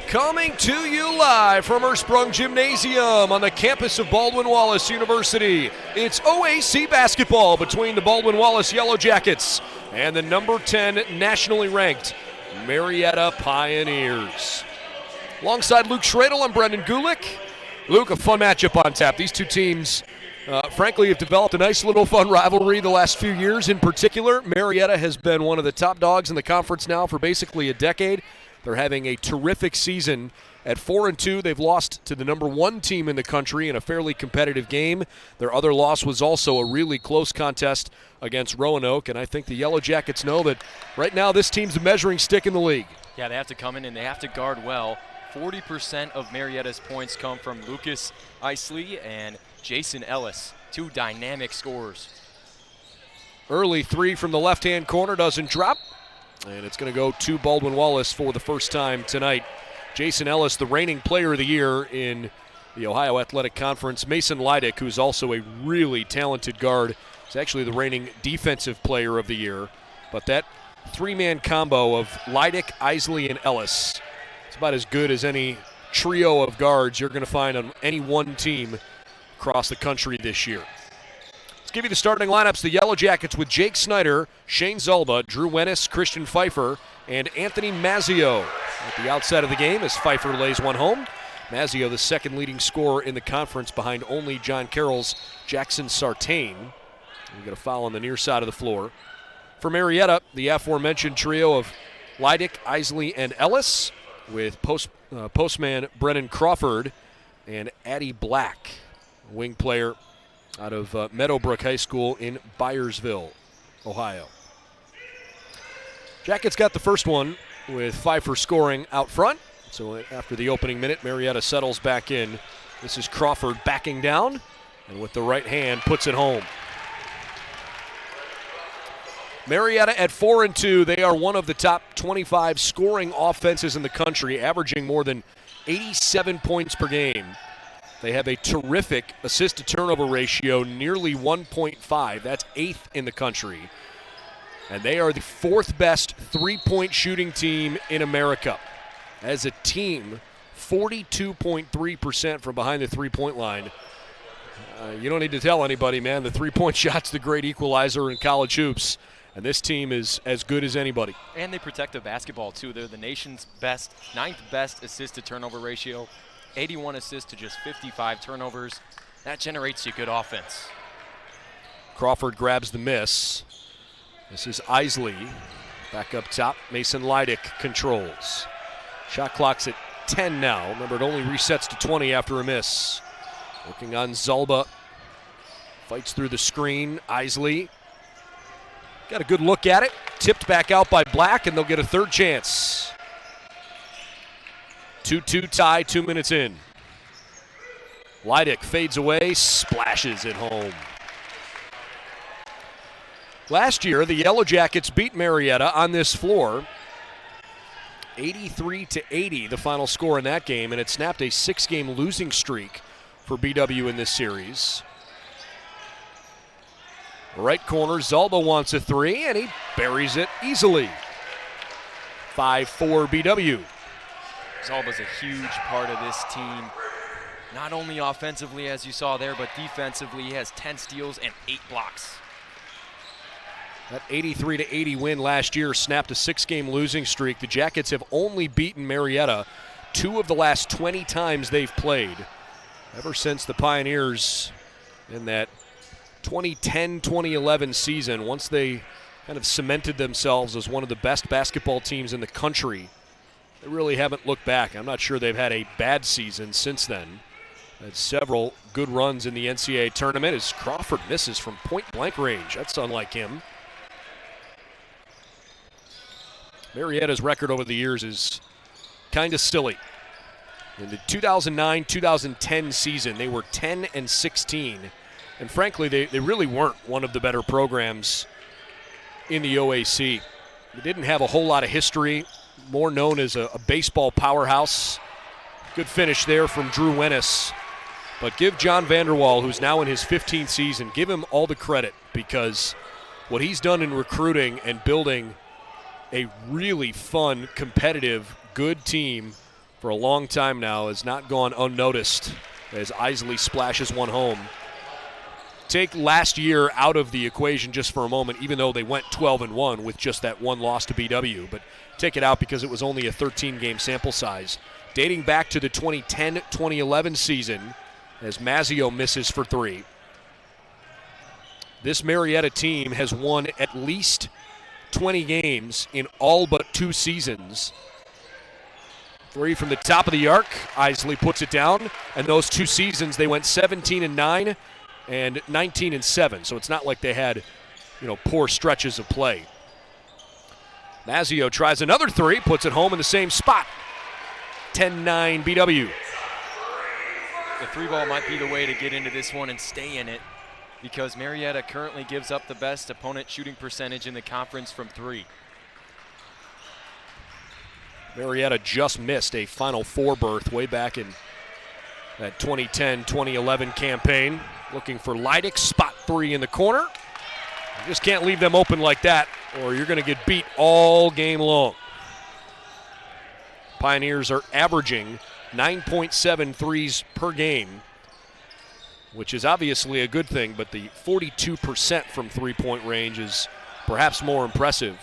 Coming to you live from Ersprung Gymnasium on the campus of Baldwin Wallace University. It's OAC basketball between the Baldwin Wallace Yellow Jackets and the number 10 nationally ranked Marietta Pioneers. Alongside Luke Schradel, I'm Brendan Gulick. Luke, a fun matchup on tap. These two teams, frankly, have developed a nice little fun rivalry the last few years. In particular, Marietta has been one of the top dogs in the conference now for basically a decade. They're having a terrific season. At 4-2, they've lost to the number 1 team in the country in a fairly competitive game. Their other loss was also a really close contest against Roanoke, and I think the Yellow Jackets know that right now this team's a measuring stick in the league. Yeah, they have to come in and they have to guard well. 40% of Marietta's points come from Lucas Isley and Jason Ellis, two dynamic scorers. Early three from the left-hand corner doesn't drop. And it's going to go to Baldwin Wallace for the first time tonight. Jason Ellis, the reigning player of the year in the Ohio Athletic Conference. Mason Leidick, who's also a really talented guard, is actually the reigning defensive player of the year. But that three-man combo of Leidick, Isley, and Ellis, it's about as good as any trio of guards you're going to find on any one team across the country this year. Let's give you the starting lineups. The Yellow Jackets with Jake Snyder, Shane Zelba, Drew Wennis, Christian Pfeiffer, and Anthony Mazzio at the outset of the game as Pfeiffer lays one home. Mazzio, the second leading scorer in the conference behind only John Carroll's Jackson Sartain. We get a foul on the near side of the floor. For Marietta, the aforementioned trio of Leidick, Isley, and Ellis with postman Brennan Crawford and Addie Black, wing player out of Meadowbrook High School in Byersville, Ohio. Jackets got the first one with Pfeiffer scoring out front. So after the opening minute, Marietta settles back in. This is Crawford backing down, and with the right hand puts it home. Marietta at 4-2, they are one of the top 25 scoring offenses in the country, averaging more than 87 points per game. They have a terrific assist-to-turnover ratio, nearly 1.5. That's 8th in the country. And they are the 4th best three-point shooting team in America. As a team, 42.3% from behind the three-point line. You don't need to tell anybody, man. The three-point shot's the great equalizer in college hoops. And this team is as good as anybody. And they protect the basketball, too. They're the nation's best, 9th best assist-to-turnover ratio. 81 assists to just 55 turnovers. That generates you good offense. Crawford grabs the miss. This is Isley. Back up top, Mason Leidick controls. Shot clock's at 10 now. Remember, it only resets to 20 after a miss. Working on Zelba. Fights through the screen. Isley got a good look at it. Tipped back out by Black, and they'll get a third chance. 2-2 tie, 2 minutes in. Leidick fades away, splashes it home. Last year, the Yellow Jackets beat Marietta on this floor. 83-80, the final score in that game, and it snapped a 6-game losing streak for BW in this series. Right corner, Zelba wants a three, and he buries it easily. 5-4 BW. Zelba's a huge part of this team, not only offensively as you saw there, but defensively. He has 10 steals and 8 blocks. That 83-80 win last year snapped a 6-game losing streak. The Jackets have only beaten Marietta 2 of the last 20 times they've played. Ever since the Pioneers in that 2010-2011 season, once they kind of cemented themselves as one of the best basketball teams in the country, they really haven't looked back. I'm not sure they've had a bad season since then. Had several good runs in the NCAA tournament as Crawford misses from point-blank range. That's unlike him. Marietta's record over the years is kind of silly. In the 2009-2010 season, they were 10-16. And frankly, they really weren't one of the better programs in the OAC. They didn't have a whole lot of history. More known as a baseball powerhouse. Good finish there from Drew Wennis. But give John Vanderwall, who's now in his 15th season, give him all the credit, because what he's done in recruiting and building a really fun, competitive, good team for a long time now has not gone unnoticed as Isley splashes one home. Take last year out of the equation just for a moment, even though they went 12-1 with just that one loss to BW, but take it out because it was only a 13-game sample size. Dating back to the 2010-2011 season as Mazzio misses for 3. This Marietta team has won at least 20 games in all but 2 seasons. 3 from the top of the arc. Isley puts it down, and those 2 seasons they went 17-9 and 19-7. So it's not like they had, poor stretches of play. Mazzio tries another 3, puts it home in the same spot. 10-9 BW. The 3 ball might be the way to get into this one and stay in it, because Marietta currently gives up the best opponent shooting percentage in the conference from 3. Marietta just missed a Final Four berth way back in that 2010-2011 campaign. Looking for Leidick, spot 3 in the corner. You just can't leave them open like that, or you're going to get beat all game long. Pioneers are averaging 9.7 threes per game, which is obviously a good thing, but the 42% from three-point range is perhaps more impressive.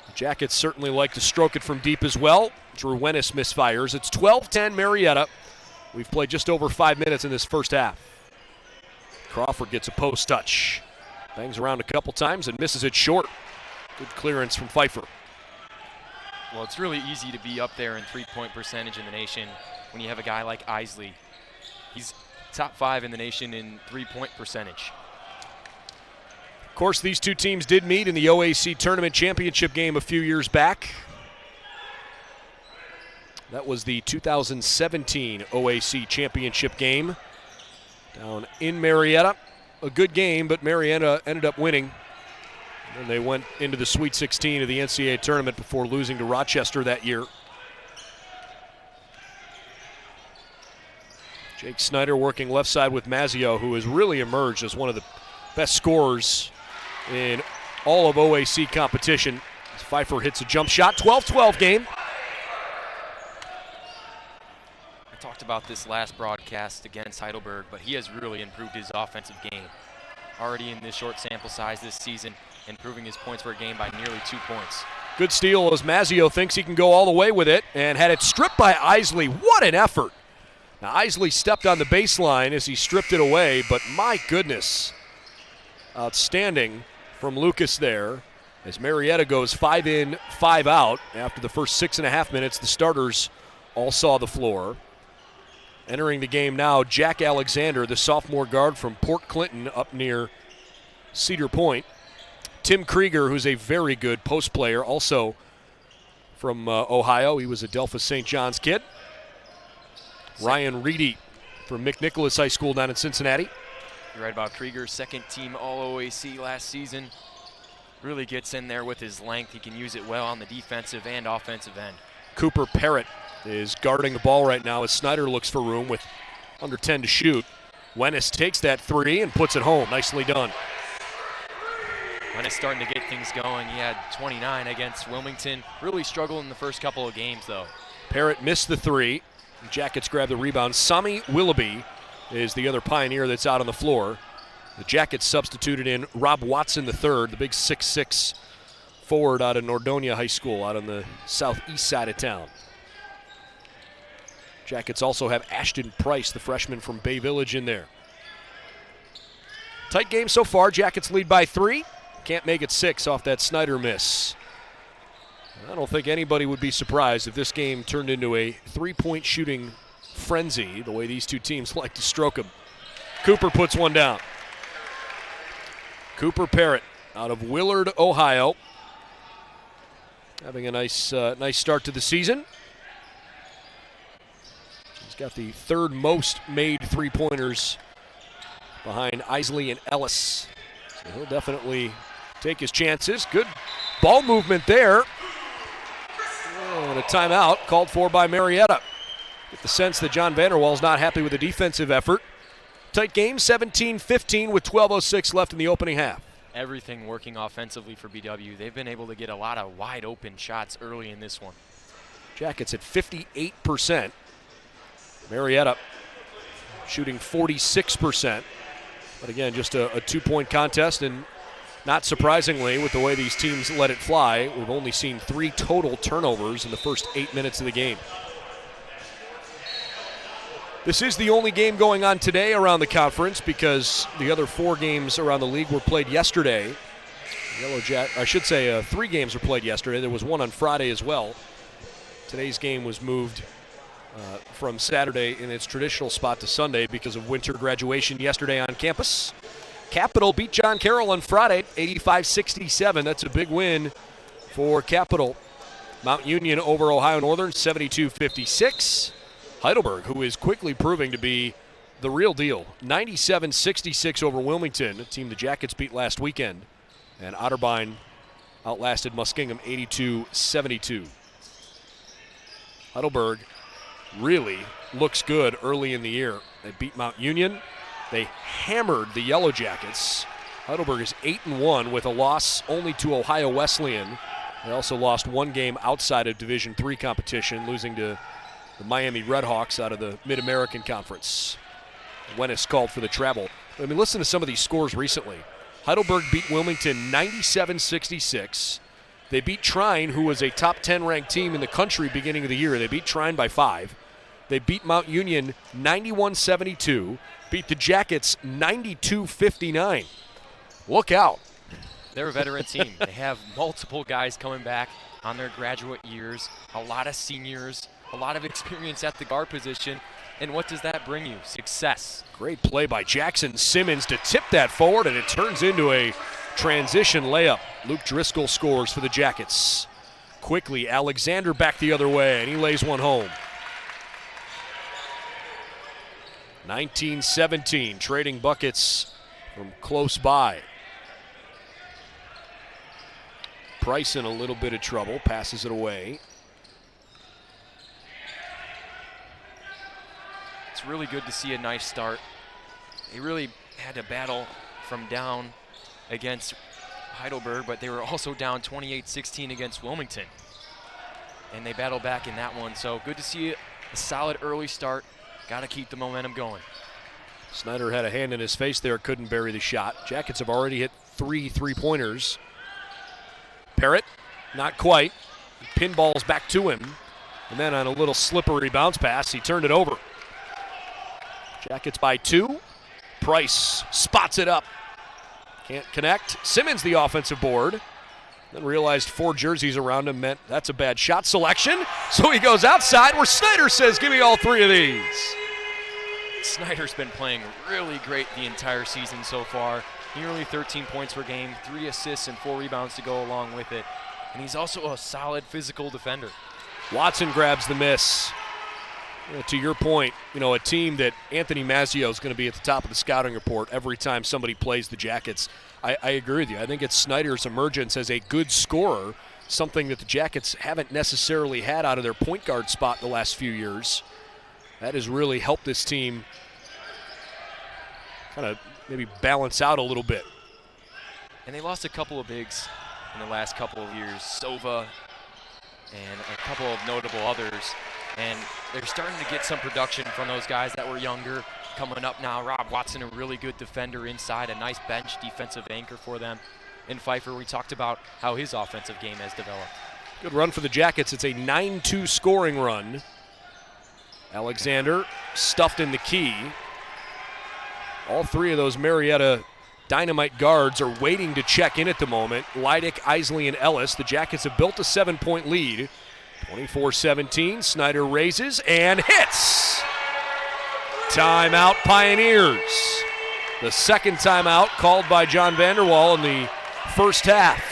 The Jackets certainly like to stroke it from deep as well. Drew Wennis misfires. It's 12-10 Marietta. We've played just over 5 minutes in this first half. Crawford gets a post touch. Bangs around a couple times and misses it short. Good clearance from Pfeiffer. Well, it's really easy to be up there in three-point percentage in the nation when you have a guy like Isley. He's top 5 in the nation in three-point percentage. Of course, these 2 teams did meet in the OAC Tournament Championship game a few years back. That was the 2017 OAC Championship game down in Marietta. A good game, but Marietta ended up winning. And they went into the Sweet 16 of the NCAA tournament before losing to Rochester that year. Jake Snyder working left side with Mazzio, who has really emerged as one of the best scorers in all of OAC competition. As Pfeiffer hits a jump shot, 12-12 game. I talked about this last broadcast against Heidelberg, but he has really improved his offensive game. Already in this short sample size this season, improving his points per game by nearly 2 points. Good steal as Mazzio thinks he can go all the way with it and had it stripped by Isley. What an effort. Now Isley stepped on the baseline as he stripped it away, but my goodness. Outstanding from Lucas there as Marietta goes 5 in, 5 out. After the first 6.5 minutes, the starters all saw the floor. Entering the game now, Jack Alexander, the sophomore guard from Port Clinton up near Cedar Point. Tim Krieger, who's a very good post player, also from Ohio. He was a Delphus St. John's kid. Ryan Reedy from McNicholas High School down in Cincinnati. You're right about Krieger, second team All-OAC last season. Really gets in there with his length. He can use it well on the defensive and offensive end. Cooper Parrott is guarding the ball right now as Snyder looks for room with under 10 to shoot. Wennis takes that 3 and puts it home. Nicely done. Wennis starting to get things going. He had 29 against Wilmington. Really struggled in the first couple of games, though. Parrott missed the 3. The Jackets grab the rebound. Sami Willoughby is the other Pioneer that's out on the floor. The Jackets substituted in Rob Watson III, the big 6'6" forward out of Nordonia High School out on the southeast side of town. Jackets also have Ashton Price, the freshman from Bay Village, in there. Tight game so far. Jackets lead by 3. Can't make it 6 off that Snyder miss. I don't think anybody would be surprised if this game turned into a three-point shooting frenzy, the way these 2 teams like to stroke them. Cooper puts one down. Cooper Parrott out of Willard, Ohio. Having a nice start to the season. He's got the 3rd most made three-pointers behind Isley and Ellis. So he'll definitely take his chances. Good ball movement there. And a timeout called for by Marietta. Get the sense that John Vanderwall's not happy with the defensive effort. Tight game, 17-15 with 12:06 left in the opening half. Everything working offensively for BW. They've been able to get a lot of wide open shots early in this one. Jackets at 58%. Marietta shooting 46%. But again, just a 2-point contest, and not surprisingly, with the way these teams let it fly, we've only seen 3 total turnovers in the first 8 minutes of the game. This is the only game going on today around the conference because the other 4 games around the league were played yesterday. 3 games were played yesterday. There was one on Friday as well. Today's game was moved from Saturday in its traditional spot to Sunday because of winter graduation yesterday on campus. Capital beat John Carroll on Friday, 85-67. That's a big win for Capital. Mount Union over Ohio Northern, 72-56. Heidelberg, who is quickly proving to be the real deal, 97-66 over Wilmington, a team the Jackets beat last weekend. And Otterbein outlasted Muskingum 82-72. Heidelberg really looks good early in the year. They beat Mount Union. They hammered the Yellow Jackets. Heidelberg is 8-1 with a loss only to Ohio Wesleyan. They also lost 1 game outside of Division III competition, losing to the Miami Redhawks out of the Mid-American Conference. Wennis called for the travel. I mean, listen to some of these scores recently. Heidelberg beat Wilmington 97-66. They beat Trine, who was a top 10 ranked team in the country beginning of the year. They beat Trine by 5. They beat Mount Union 91-72. Beat the Jackets 92-59. Look out. They're a veteran team. They have multiple guys coming back on their graduate years, a lot of seniors, a lot of experience at the guard position. And what does that bring you? Success. Great play by Jackson Simmons to tip that forward, and it turns into a transition layup. Luke Driscoll scores for the Jackets. Quickly, Alexander back the other way, and he lays one home. 19-17, trading buckets from close by. Price in a little bit of trouble, passes it away. It's really good to see a nice start. They really had to battle from down against Heidelberg, but they were also down 28-16 against Wilmington. And they battled back in that one, so good to see a solid early start. Got to keep the momentum going. Snyder had a hand in his face there, couldn't bury the shot. Jackets have already hit 3 3-pointers. Parrott, not quite. He pinballs back to him. And then on a little slippery bounce pass, he turned it over. Jackets by 2. Price spots it up. Can't connect. Simmons the offensive board. Then realized 4 jerseys around him meant that's a bad shot selection. So he goes outside where Snyder says, give me all 3 of these. Snyder's been playing really great the entire season so far. Nearly 13 points per game, 3 assists and 4 rebounds to go along with it. And he's also a solid physical defender. Watson grabs the miss. To your point, a team that Anthony Mazzio is going to be at the top of the scouting report every time somebody plays the Jackets. I agree with you. I think it's Snyder's emergence as a good scorer, something that the Jackets haven't necessarily had out of their point guard spot the last few years. That has really helped this team kind of maybe balance out a little bit. And they lost a couple of bigs in the last couple of years, Sova and a couple of notable others. And they're starting to get some production from those guys that were younger coming up now. Rob Watson, a really good defender inside, a nice bench defensive anchor for them. And Pfeiffer, we talked about how his offensive game has developed. Good run for the Jackets. It's a 9-2 scoring run. Alexander stuffed in the key. All 3 of those Marietta Dynamite guards are waiting to check in at the moment. Leidick, Isley, and Ellis. The Jackets have built a 7-point lead. 24-17, Snyder raises and hits. Timeout, Pioneers. The second timeout called by John Vanderwall in the first half.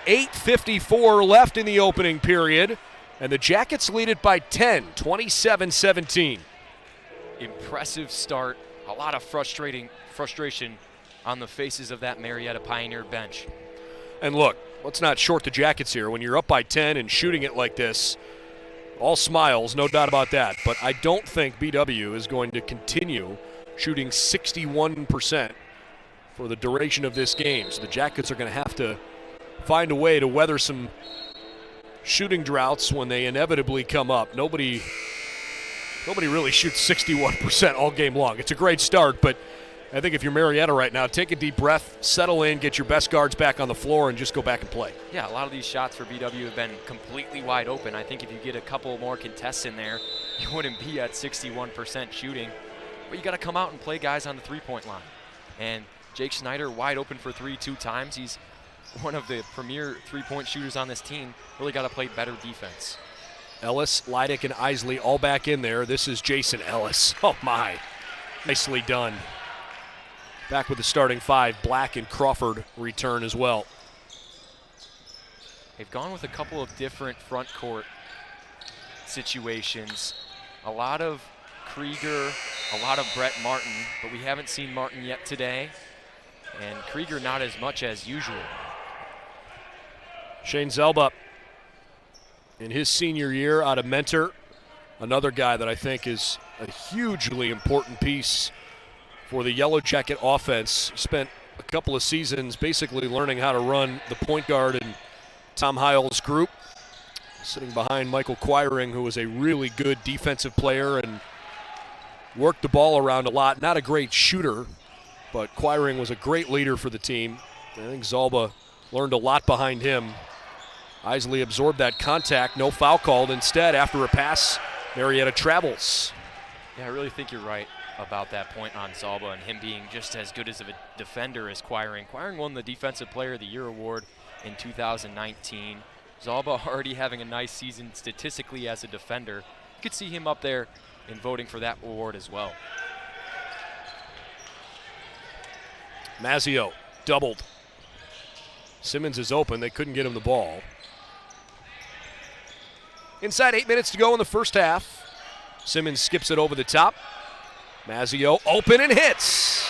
8:54 left in the opening period, and the Jackets lead it by 10, 27-17. Impressive start. A lot of frustration on the faces of that Marietta Pioneer bench. And look, let's not short the Jackets here. When you're up by 10 and shooting it like this, all smiles, no doubt about that. But I don't think BW is going to continue shooting 61% for the duration of this game. So the Jackets are going to have to find a way to weather some shooting droughts, when they inevitably come up, nobody really shoots 61% all game long. It's a great start, but I think if you're Marietta right now, take a deep breath, settle in, get your best guards back on the floor, and just go back and play. Yeah, a lot of these shots for BW have been completely wide open. I think if you get a couple more contests in there, you wouldn't be at 61% shooting. But you got to come out and play guys on the three-point line. And Jake Schneider wide open for 3 2 times. He's one of the premier three-point shooters on this team. Really got to play better defense. Ellis, Leidick, and Isley all back in there. This is Jason Ellis. Oh, my. Nicely done. Back with the starting 5. Black and Crawford return as well. They've gone with a couple of different front court situations. A lot of Krieger, a lot of Brett Martin, but we haven't seen Martin yet today. And Krieger not as much as usual. Shane Zelba, in his senior year out of Mentor, another guy that I think is a hugely important piece for the Yellow Jacket offense. Spent a couple of seasons basically learning how to run the point guard in Tom Heil's group, sitting behind Michael Quiring, who was a really good defensive player and worked the ball around a lot. Not a great shooter, but Quiring was a great leader for the team. I think Zelba learned a lot behind him. Isley absorbed that contact, no foul called. Instead, after a pass, Marietta travels. Yeah, I really think you're right about that point on Zelba and him being just as good as a defender as Quiring. Quiring won the Defensive Player of the Year award in 2019. Zelba already having a nice season statistically as a defender. You could see him up there in voting for that award as well. Mazzio doubled. Simmons is open. They couldn't get him the ball. Inside 8 minutes to go in the first half. Simmons skips it over the top. Mazzio open and hits.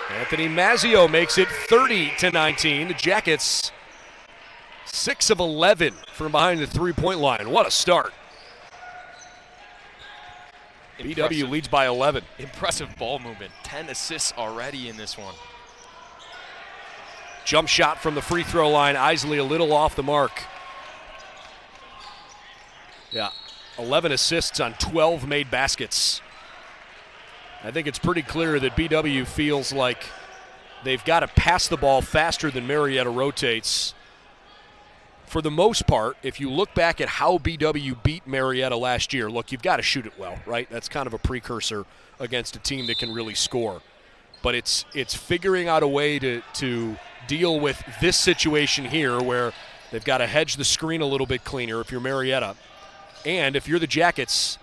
Anthony Mazzio makes it 30-19. The Jackets 6 of 11 from behind the three-point line. What a start. BW leads by 11. Impressive ball movement. 10 assists already in this one. Jump shot from the free throw line. Isley a little off the mark. Yeah, 11 assists on 12 made baskets. I think it's pretty clear that BW feels like they've got to pass the ball faster than Marietta rotates. For the most part, if you look back at how BW beat Marietta last year, look, you've got to shoot it well, right? That's kind of a precursor against a team that can really score. But it's figuring out a way to deal with this situation here where they've got to hedge the screen a little bit cleaner if you're Marietta. And if you're the Jackets,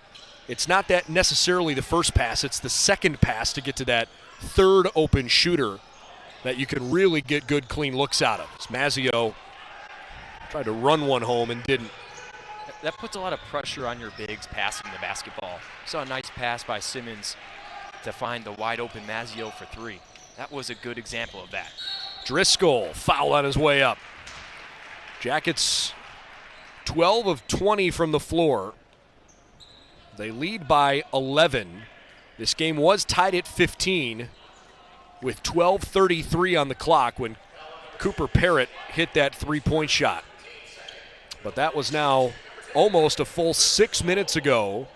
it's not that necessarily the first pass, it's the second pass to get to that third open shooter that you can really get good, clean looks out of. As Mazzio tried to run one home and didn't. That puts a lot of pressure on your bigs passing the basketball. Saw a nice pass by Simmons to find the wide open Mazzio for 3. That was a good example of that. Driscoll, foul on his way up. Jackets 12 of 20 from the floor. They lead by 11. This game was tied at 15 with 12:33 on the clock when Cooper Parrott hit that three-point shot. But that was now almost a full 6 minutes ago,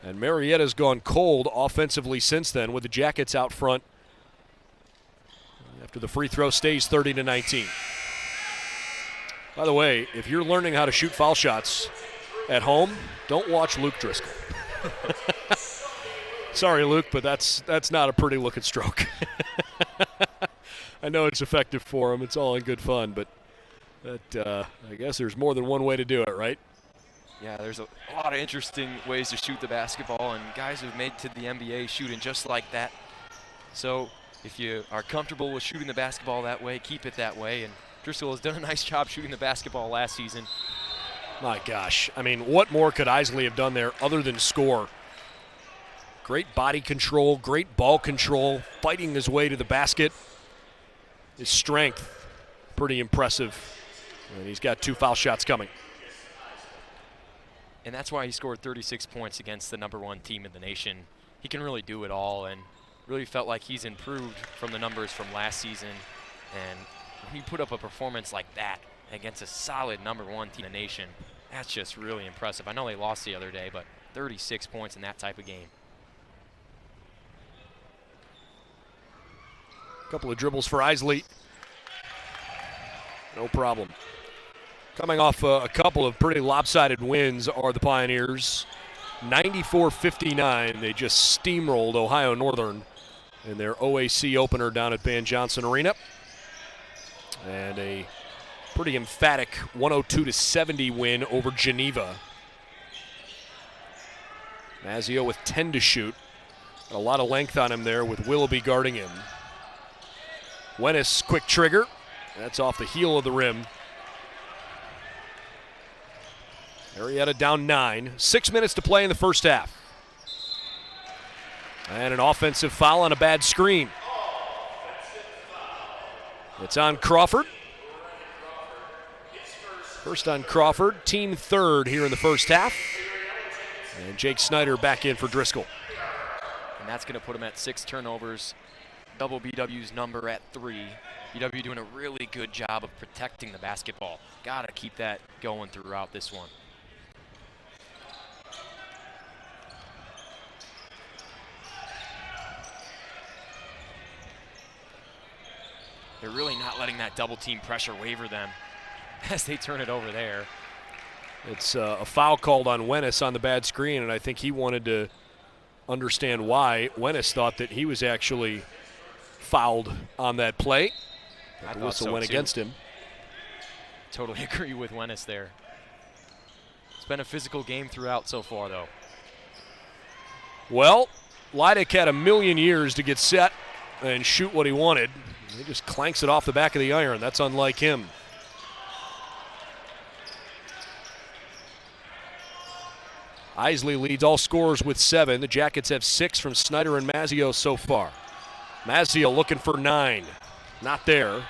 and Marietta's gone cold offensively since then with the Jackets out front after the free throw stays 30-19. By the way, if you're learning how to shoot foul shots at home, don't watch Luke Driscoll. Sorry, Luke, but that's not a pretty looking stroke. I know it's effective for him. It's all in good fun, but I guess there's more than one way to do it, right? Yeah, there's a lot of interesting ways to shoot the basketball, and guys who've made to the NBA shooting just like that. So if you are comfortable with shooting the basketball that way, keep it that way. And Driscoll has done a nice job shooting the basketball last season. My gosh. I mean, what more could Isley have done there other than score? Great body control, great ball control, fighting his way to the basket. His strength, pretty impressive. And he's got 2 foul shots coming. And that's why he scored 36 points against the #1 team in the nation. He can really do it all, and really felt like he's improved from the numbers from last season. And when you put up a performance like that against a solid #1 team in the nation, That's just really impressive. I know they lost the other day, but 36 points in that type of game. Couple of dribbles for Isley. No problem. Coming off a couple of pretty lopsided wins are the Pioneers. 94-59. They just steamrolled Ohio Northern in their OAC opener down at Van Johnson Arena. And a pretty emphatic 102-70 win over Geneva. Mazzio with 10 to shoot. Got a lot of length on him there with Willoughby guarding him. Wennis, quick trigger. That's off the heel of the rim. Marietta down 9. 6 minutes to play in the first half. And an offensive foul on a bad screen. It's on Crawford. First on Crawford, team third here in the first half. And Jake Snyder back in for Driscoll. And that's going to put him at 6 turnovers. Double BW's number at 3. BW doing a really good job of protecting the basketball. Got to keep that going throughout this one. They're really not letting that double team pressure waver them as they turn it over there. It's a foul called on Wennis on the bad screen, and I think he wanted to understand why. Wennis thought that he was actually fouled on that play. I the thought whistle so went too. against him. Totally agree with Wennis there. It's been a physical game throughout so far, though. Well, Leidick had a million years to get set and shoot what he wanted. He just clanks it off the back of the iron. That's unlike him. Isley leads all scorers with 7. The Jackets have 6 from Snyder and Mazzio so far. Mazzio looking for 9. Not there.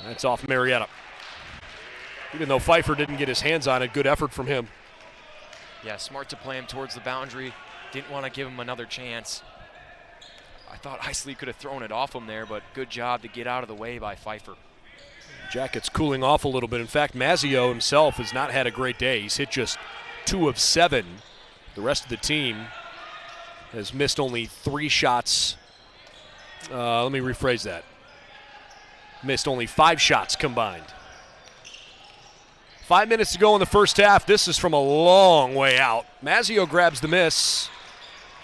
That's off Marietta. Even though Pfeiffer didn't get his hands on it, good effort from him. Yeah, smart to play him towards the boundary. Didn't want to give him another chance. I thought Isley could have thrown it off him there, but good job to get out of the way by Pfeiffer. Jackets cooling off a little bit. In fact, Mazzio himself has not had a great day. He's hit just 2 of 7. The rest of the team has missed only 3 shots. Let me rephrase that. Missed only 5 shots combined. 5 minutes to go in the first half. This is from a long way out. Mazzio grabs the miss,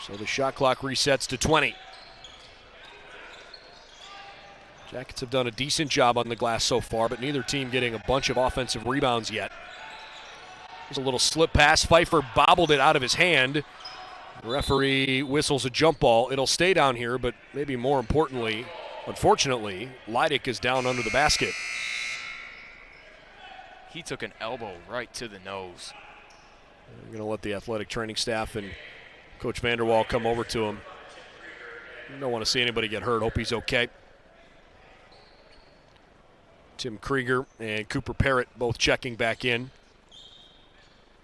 so the shot clock resets to 20. Jackets have done a decent job on the glass so far, but neither team getting a bunch of offensive rebounds yet. There's a little slip pass. Pfeiffer bobbled it out of his hand. The referee whistles a jump ball. It'll stay down here, but maybe more importantly, unfortunately, Leidick is down under the basket. He took an elbow right to the nose. I'm going to let the athletic training staff and Coach Vanderwall come over to him. Don't want to see anybody get hurt. Hope he's okay. Tim Krieger and Cooper Parrott both checking back in.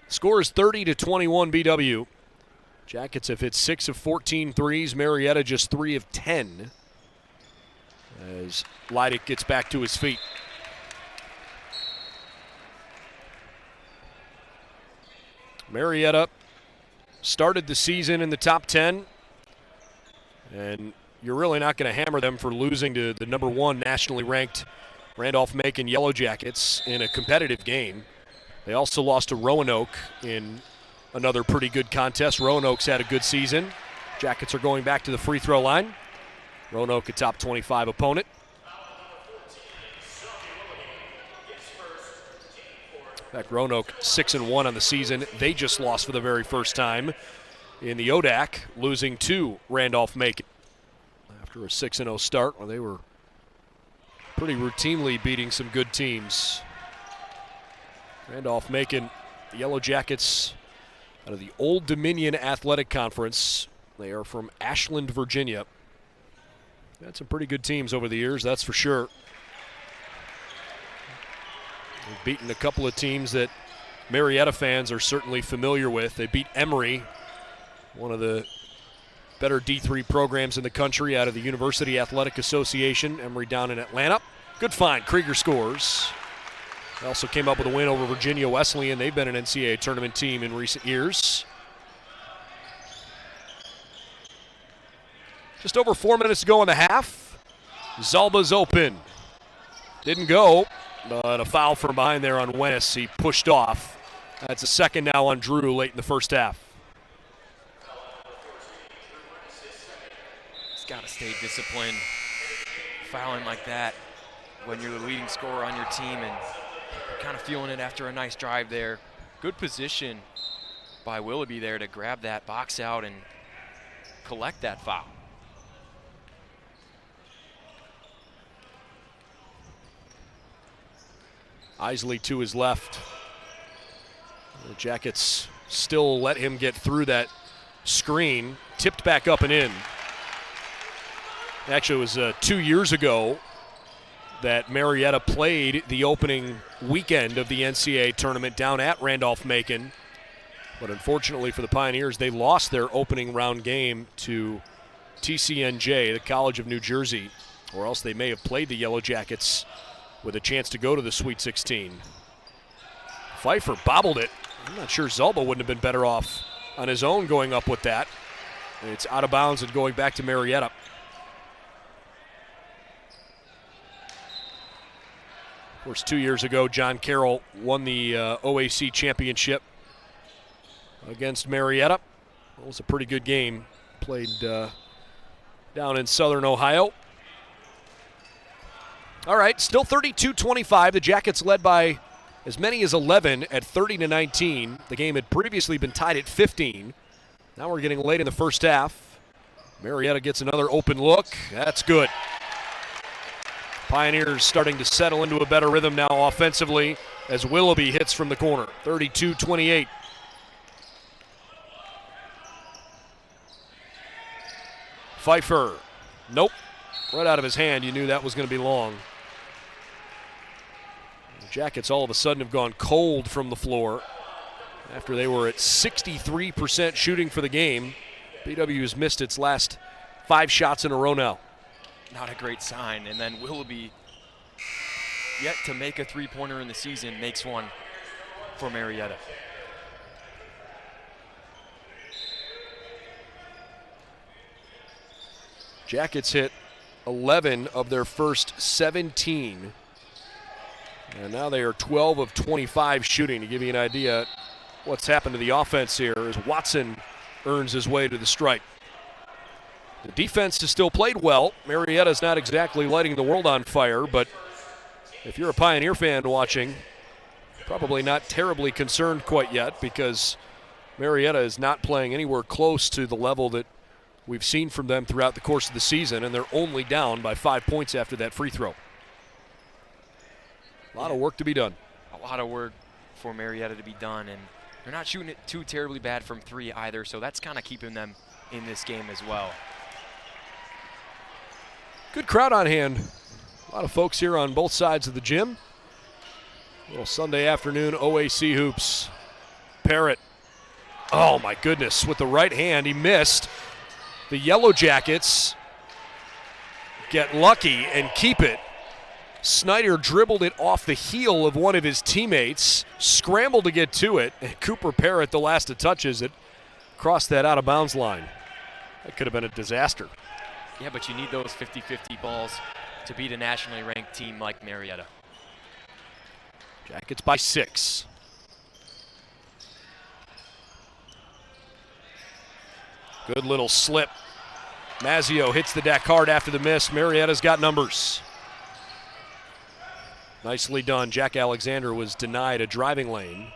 Score is 30-21 BW. Jackets have hit 6 of 14 threes. Marietta just 3 of 10. As Leidick gets back to his feet. Marietta started the season in the top 10. And you're really not going to hammer them for losing to the number 1 nationally ranked Randolph-Macon Yellow Jackets in a competitive game. They also lost to Roanoke in another pretty good contest. Roanoke's had a good season. Jackets are going back to the free throw line. Roanoke a top 25 opponent. In fact, Roanoke 6-1 on the season. They just lost for the very first time in the ODAC, losing to Randolph-Macon after a 6-0 start where they were pretty routinely beating some good teams. Randolph-Macon, the Yellow Jackets out of the Old Dominion Athletic Conference. They are from Ashland, Virginia. Had some pretty good teams over the years, that's for sure. They've beaten a couple of teams that Marietta fans are certainly familiar with. They beat Emory, one of the better D3 programs in the country out of the University Athletic Association. Emory down in Atlanta. Good find. Krieger scores. They also came up with a win over Virginia Wesleyan. They've been an NCAA tournament team in recent years. Just over 4 minutes to go in the half. Zelba's open. Didn't go, but a foul from behind there on Wennis. He pushed off. That's a second now on Drew late in the first half. He's got to stay disciplined. Fouling like that when you're the leading scorer on your team and kind of feeling it after a nice drive there. Good position by Willoughby there to grab that box out and collect that foul. Isley to his left. The Jackets still let him get through that screen. Tipped back up and in. Actually, it was 2 years ago that Marietta played the opening weekend of the NCAA tournament down at Randolph-Macon. But unfortunately for the Pioneers, they lost their opening round game to TCNJ, the College of New Jersey, or else they may have played the Yellow Jackets with a chance to go to the Sweet 16. Pfeiffer bobbled it. I'm not sure Zelba wouldn't have been better off on his own going up with that. It's out of bounds and going back to Marietta. Of course, 2 years ago, John Carroll won the OAC championship against Marietta. It was a pretty good game. Played down in southern Ohio. All right, still 32-25. The Jackets led by as many as 11 at 30-19. The game had previously been tied at 15. Now we're getting late in the first half. Marietta gets another open look. That's good. Pioneers starting to settle into a better rhythm now offensively as Willoughby hits from the corner. 32-28. Pfeiffer. Nope. Right out of his hand. You knew that was going to be long. The Jackets all of a sudden have gone cold from the floor after they were at 63% shooting for the game. BW has missed its last 5 shots in a row now. Not a great sign. And then Willoughby, yet to make a three-pointer in the season, makes one for Marietta. Jackets hit 11 of their first 17. And now they are 12 of 25 shooting. To give you an idea what's happened to the offense here as Watson earns his way to the stripe. The defense has still played well. Marietta's not exactly lighting the world on fire, but if you're a Pioneer fan watching, probably not terribly concerned quite yet because Marietta is not playing anywhere close to the level that we've seen from them throughout the course of the season, and they're only down by 5 points after that free throw. A lot of work to be done. A lot of work for Marietta to be done, and they're not shooting it too terribly bad from three either, so that's kind of keeping them in this game as well. Good crowd on hand. A lot of folks here on both sides of the gym. A little Sunday afternoon OAC hoops. Parrott. Oh my goodness, with the right hand, he missed. The Yellow Jackets get lucky and keep it. Snyder dribbled it off the heel of one of his teammates, scrambled to get to it, and Cooper Parrott, the last to touch it, crossed that out of bounds line. That could have been a disaster. Yeah, but you need those 50-50 balls to beat a nationally ranked team like Marietta. Jackets by 6. Good little slip. Mazzio hits the deck hard after the miss. Marietta's got numbers. Nicely done. Jack Alexander was denied a driving lane.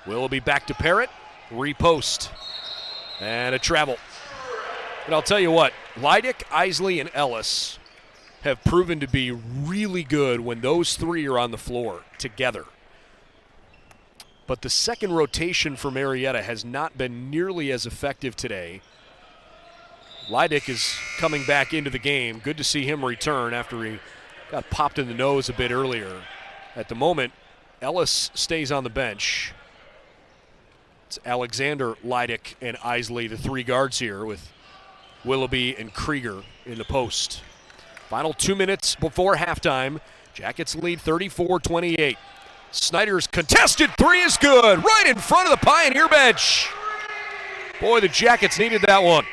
Willoughby back to Parrott. Repost. And a travel. And I'll tell you what, Leidick, Isley, and Ellis have proven to be really good when those three are on the floor together. But the second rotation for Marietta has not been nearly as effective today. Leidick is coming back into the game. Good to see him return after he got popped in the nose a bit earlier. At the moment, Ellis stays on the bench. It's Alexander, Leidick, and Isley, the three guards here, with Willoughby and Krieger in the post. Final 2 minutes before halftime. Jackets lead 34-28. Snyder's contested three is good, right in front of the Pioneer bench. Boy, the Jackets needed that one.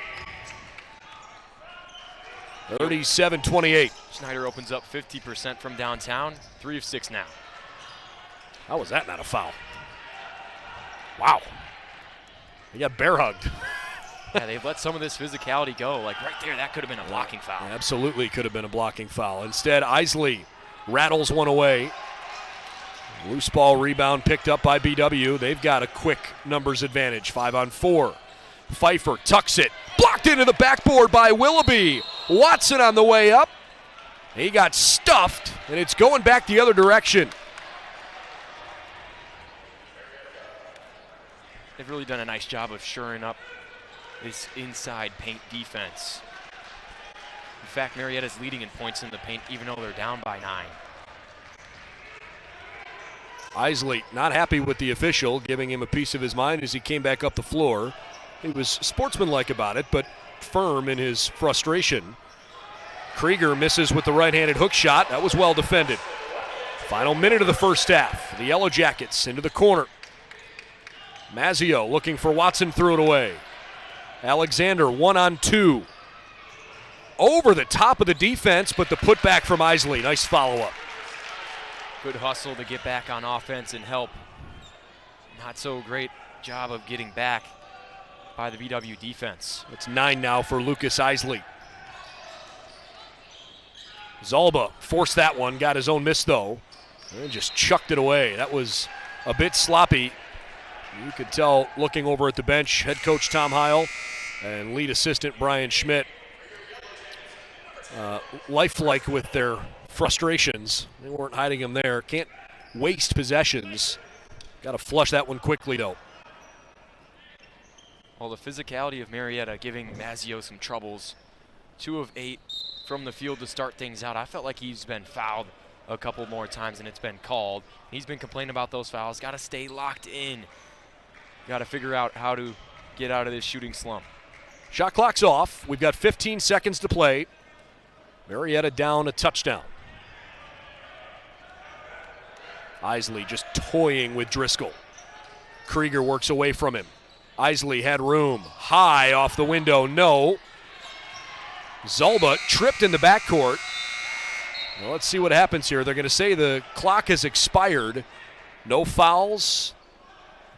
37-28. Snyder opens up 50% from downtown, 3 of 6 now. How was that not a foul? Wow. He got bear hugged. Yeah, they've let some of this physicality go. Like right there, that could have been a blocking foul. Absolutely could have been a blocking foul. Instead, Isley rattles one away. Loose ball rebound picked up by BW. They've got a quick numbers advantage, 5-on-4. Pfeiffer tucks it, blocked into the backboard by Willoughby. Watson on the way up. He got stuffed, and it's going back the other direction. They've really done a nice job of shoring up this inside paint defense. In fact, Marietta's leading in points in the paint, even though they're down by 9. Isley not happy with the official, giving him a piece of his mind as he came back up the floor. He was sportsmanlike about it, but firm in his frustration. Krieger misses with the right-handed hook shot. That was well defended. Final minute of the first half. The Yellow Jackets into the corner. Mazzio looking for Watson, threw it away. Alexander 1-on-2. Over the top of the defense, but the putback from Isley. Nice follow-up. Good hustle to get back on offense and help. Not so great job of getting back by the BW defense. It's 9 now for Lucas Isley. Zelba forced that one, got his own miss though, and just chucked it away. That was a bit sloppy. You could tell looking over at the bench, head coach Tom Heil and lead assistant Brian Schmidt, lifelike with their frustrations. They weren't hiding them there. Can't waste possessions. Got to flush that one quickly though. Well, the physicality of Marietta giving Mazzio some troubles. 2 of 8 from the field to start things out. I felt like he's been fouled a couple more times and it's been called. He's been complaining about those fouls. Got to stay locked in. Got to figure out how to get out of this shooting slump. Shot clock's off. We've got 15 seconds to play. Marietta down a touchdown. Isley just toying with Driscoll. Krieger works away from him. Isley had room. High off the window, no. Zelba tripped in the backcourt. Well, let's see what happens here. They're going to say the clock has expired. No fouls,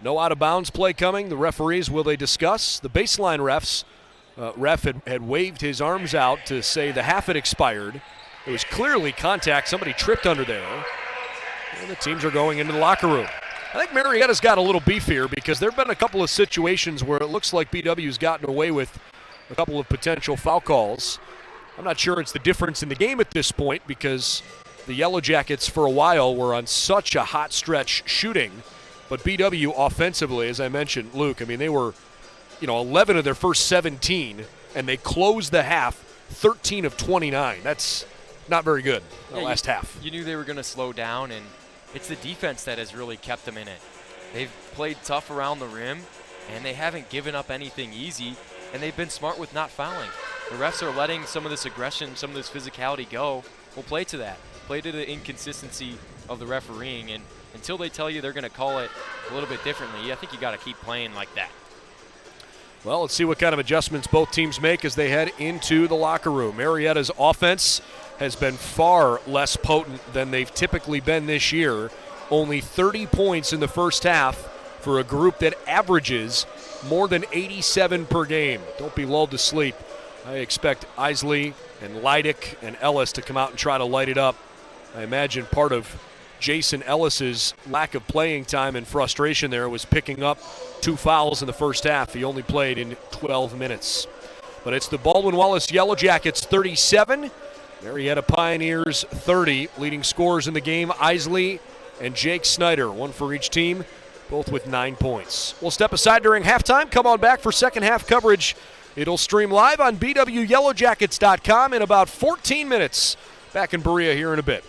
no out-of-bounds play coming. The referees, will they discuss? The baseline ref had waved his arms out to say the half had expired. It was clearly contact. Somebody tripped under there. And the teams are going into the locker room. I think Marietta's got a little beef here because there have been a couple of situations where it looks like BW's gotten away with a couple of potential foul calls. I'm not sure it's the difference in the game at this point because the Yellow Jackets for a while were on such a hot stretch shooting. But BW offensively, as I mentioned, Luke, I mean, they were 11 of their first 17, and they closed the half 13 of 29. That's not very good, the last half. You knew they were going to slow down, and it's the defense that has really kept them in it. They've played tough around the rim, and they haven't given up anything easy, and they've been smart with not fouling. The refs are letting some of this aggression, some of this physicality go. We'll play to that. Play to the inconsistency of the refereeing, and until they tell you they're going to call it a little bit differently, I think you got to keep playing like that. Well, let's see what kind of adjustments both teams make as they head into the locker room. Marietta's offense has been far less potent than they've typically been this year. Only 30 points in the first half for a group that averages more than 87 per game. Don't be lulled to sleep. I expect Isley and Leidick and Ellis to come out and try to light it up. I imagine part of Jason Ellis's lack of playing time and frustration there was picking up 2 fouls in the first half. He only played in 12 minutes. But it's the Baldwin Wallace Yellow Jackets 37, Marietta Pioneers 30. Leading scorers in the game, Isley and Jake Snyder, one for each team, both with 9 points. We'll step aside during halftime. Come on back for second half coverage. It'll stream live on BWYellowJackets.com in about 14 minutes. Back in Berea here in a bit.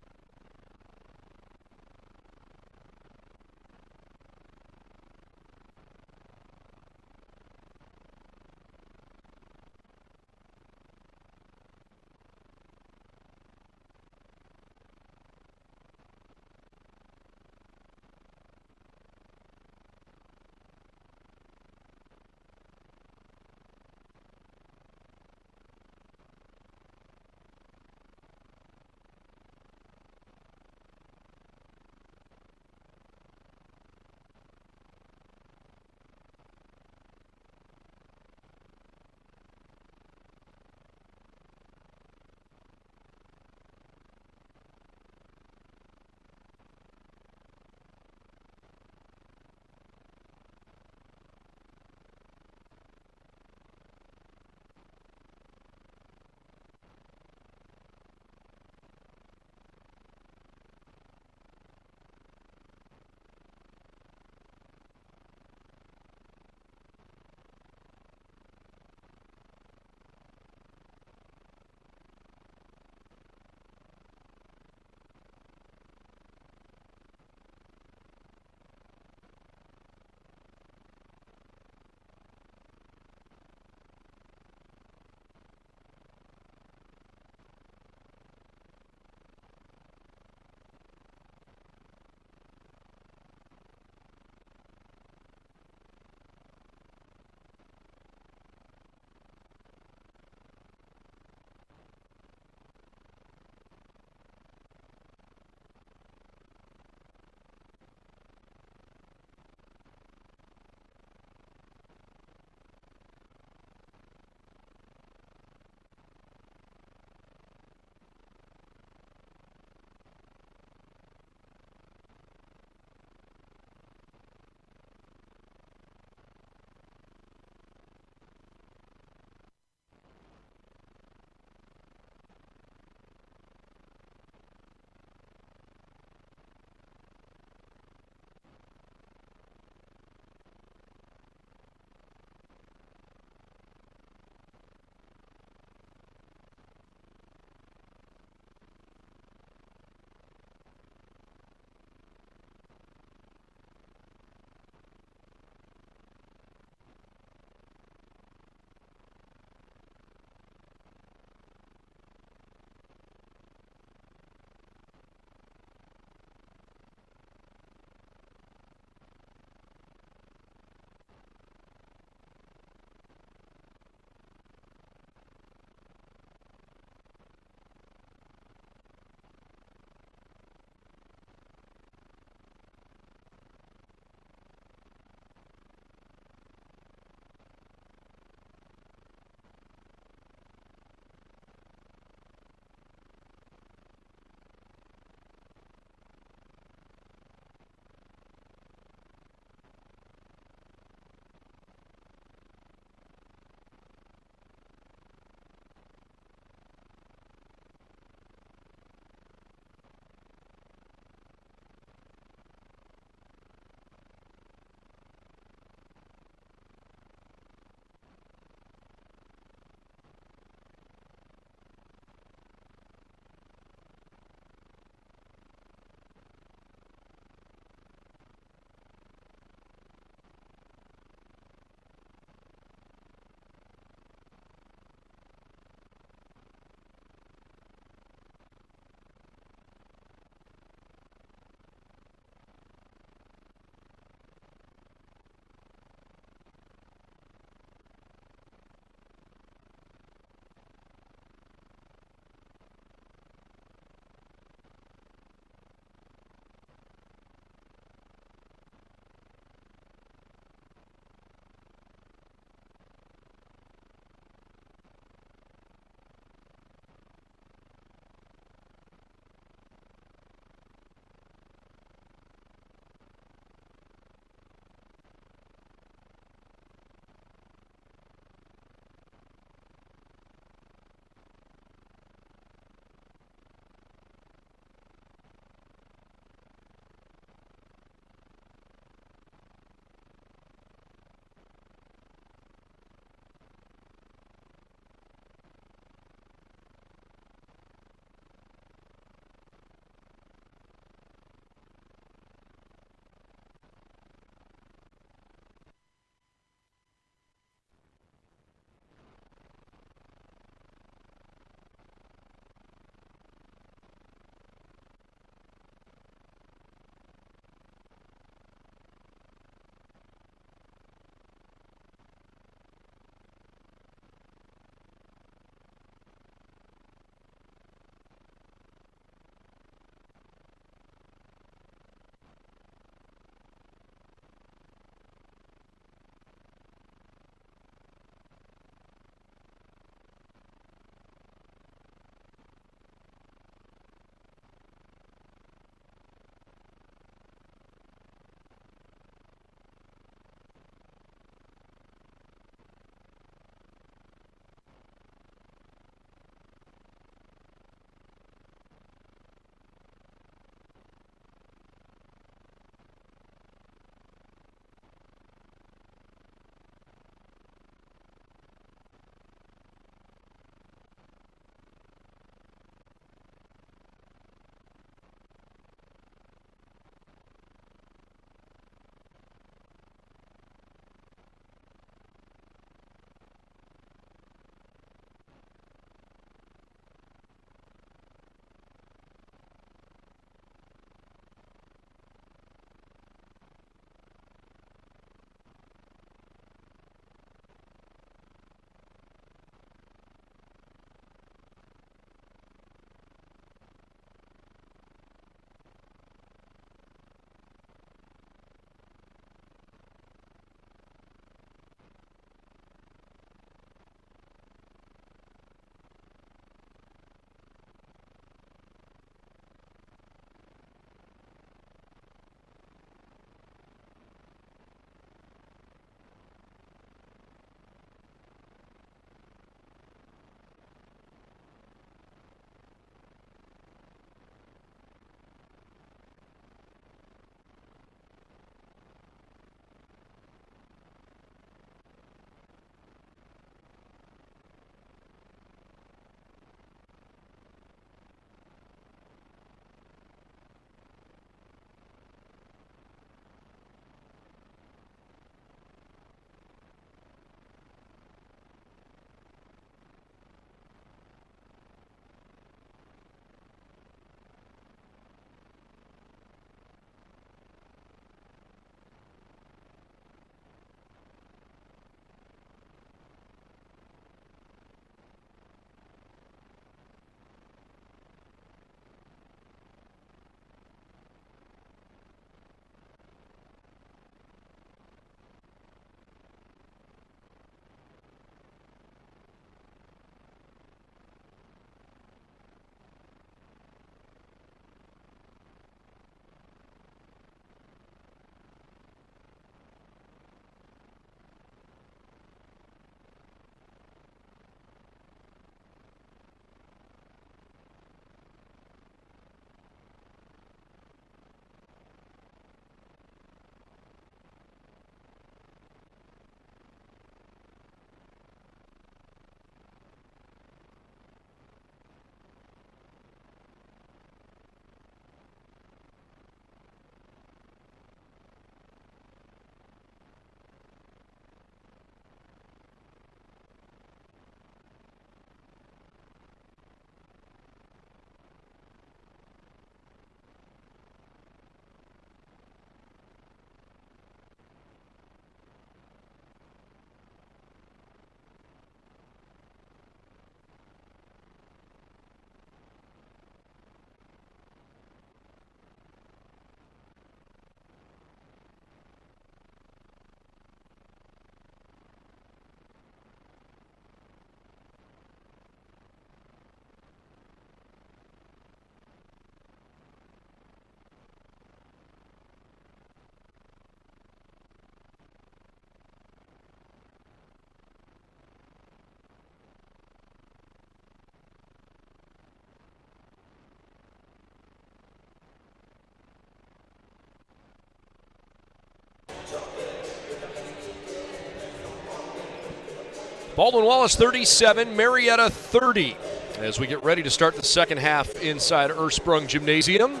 Baldwin Wallace 37, Marietta 30. As we get ready to start the second half inside Ersprung Gymnasium.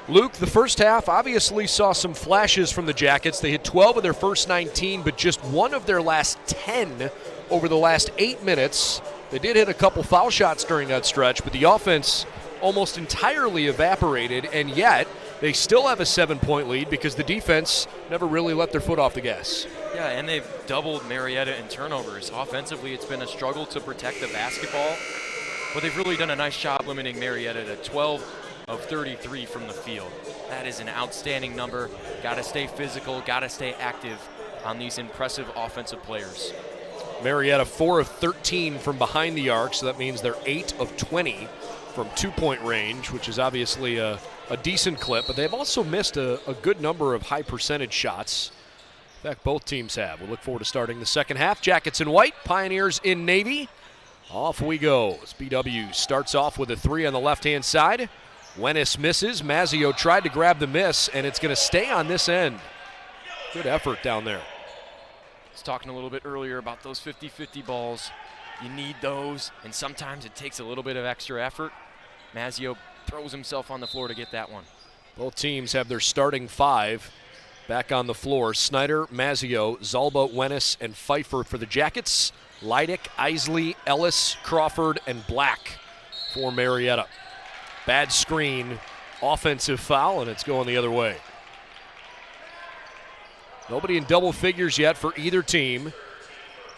Luke, the first half obviously saw some flashes from the Jackets. They hit 12 of their first 19, but just one of their last 10 over the last 8 minutes. They did hit a couple foul shots during that stretch, but the offense almost entirely evaporated, and yet they still have a 7-point lead because the defense never really let their foot off the gas. Yeah, and they've doubled Marietta in turnovers. Offensively, it's been a struggle to protect the basketball, but they've really done a nice job limiting Marietta to 12 of 33 from the field. That is an outstanding number. Got to stay physical, got to stay active on these impressive offensive players. Marietta 4 of 13 from behind the arc, so that means they're 8 of 20 from two-point range, which is obviously a decent clip, but they've also missed a good number of high percentage shots. In fact, both teams have. We look forward to starting the second half. Jackets in white, Pioneers in navy. Off we go. As BW starts off with a three on the left-hand side. Wennis misses. Mazzio tried to grab the miss, and it's going to stay on this end. Good effort down there. I was talking a little bit earlier about those 50-50 balls. You need those, and sometimes it takes a little bit of extra effort. Mazzio throws himself on the floor to get that one. Both teams have their starting five back on the floor. Snyder, Mazzio, Zelba, Wennis, and Pfeiffer for the Jackets. Leidick, Isley, Ellis, Crawford, and Black for Marietta. Bad screen, offensive foul, and it's going the other way. Nobody in double figures yet for either team.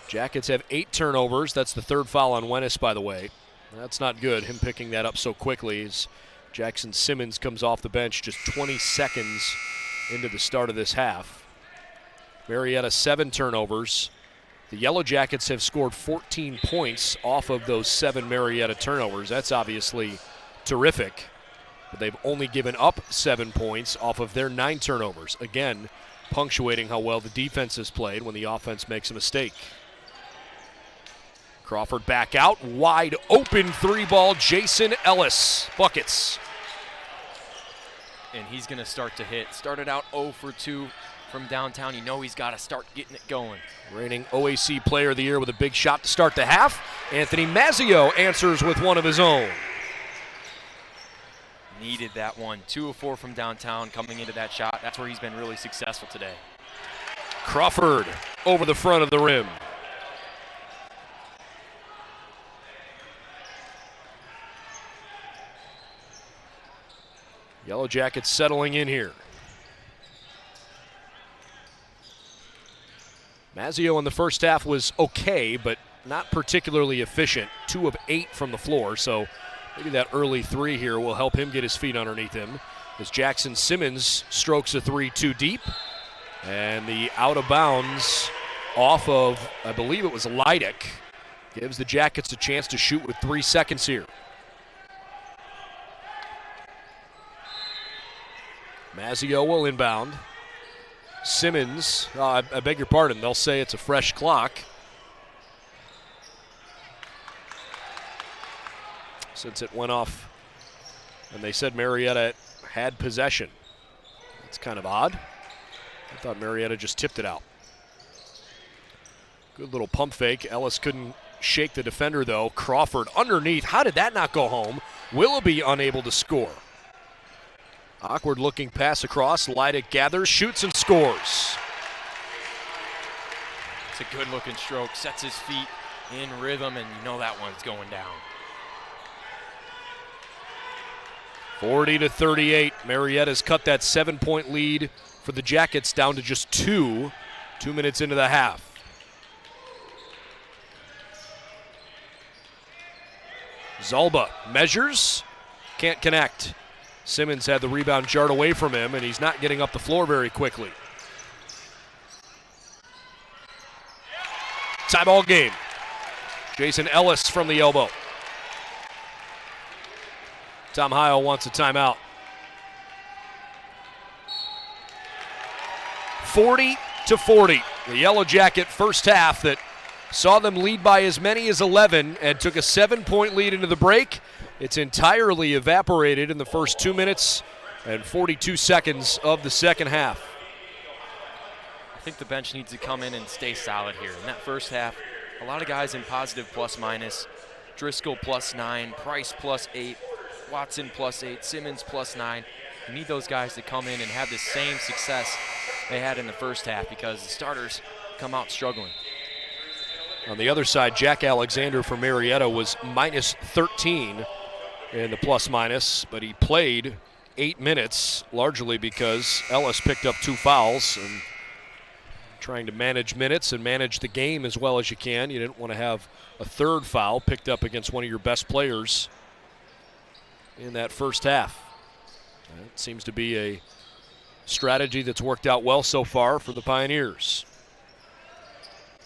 Jackets have 8 turnovers. That's the third foul on Wennis, by the way. That's not good, him picking that up so quickly as Jackson Simmons comes off the bench just 20 seconds into the start of this half. Marietta 7 turnovers. The Yellow Jackets have scored 14 points off of those 7 Marietta turnovers. That's obviously terrific, but they've only given up 7 points off of their 9 turnovers. Again, punctuating how well the defense has played when the offense makes a mistake. Crawford back out, wide open three-ball, Jason Ellis, buckets. And he's going to start to hit. Started out 0 for 2 from downtown. You know he's got to start getting it going. Reigning OAC Player of the Year with a big shot to start the half. Anthony Mazzio answers with one of his own. Needed that one. 2 of 4 from downtown coming into that shot. That's where he's been really successful today. Crawford over the front of the rim. Yellow Jackets settling in here. Mazzio in the first half was okay, but not particularly efficient. 2 of 8 from the floor, so maybe that early three here will help him get his feet underneath him. As Jackson Simmons strokes a three too deep. And the out of bounds off of, I believe it was Leidick, gives the Jackets a chance to shoot with 3 seconds here. Mazzio will inbound. Simmons, I beg your pardon, they'll say it's a fresh clock. Since it went off and they said Marietta had possession. It's kind of odd. I thought Marietta just tipped it out. Good little pump fake. Ellis couldn't shake the defender though. Crawford underneath. How did that not go home? Willoughby unable to score. Awkward looking pass across. Leidick gathers, shoots, and scores. It's a good looking stroke. Sets his feet in rhythm, and you know that one's going down. 40-38. Marietta's cut that 7-point lead for the Jackets down to just 2 minutes into the half. Zelba measures, can't connect. Simmons had the rebound jarred away from him, and he's not getting up the floor very quickly. Tie ball game. Jason Ellis from the elbow. Tom Heil wants a timeout. 40-40. The Yellow Jacket first half that saw them lead by as many as 11 and took a 7-point lead into the break. It's entirely evaporated in the first 2 minutes and 42 seconds of the second half. I think the bench needs to come in and stay solid here. In that first half, A lot of guys in positive plus-minus. Driscoll +9, Price +8, Watson +8, Simmons +9. You need those guys to come in and have the same success they had in the first half because the starters come out struggling. On the other side, Jack Alexander for Marietta was -13 in the plus-minus, but he played 8 minutes, largely because Ellis picked up 2 fouls. And trying to manage minutes and manage the game as well as you can. You didn't want to have a 3rd foul picked up against one of your best players in that first half. That seems to be a strategy that's worked out well so far for the Pioneers.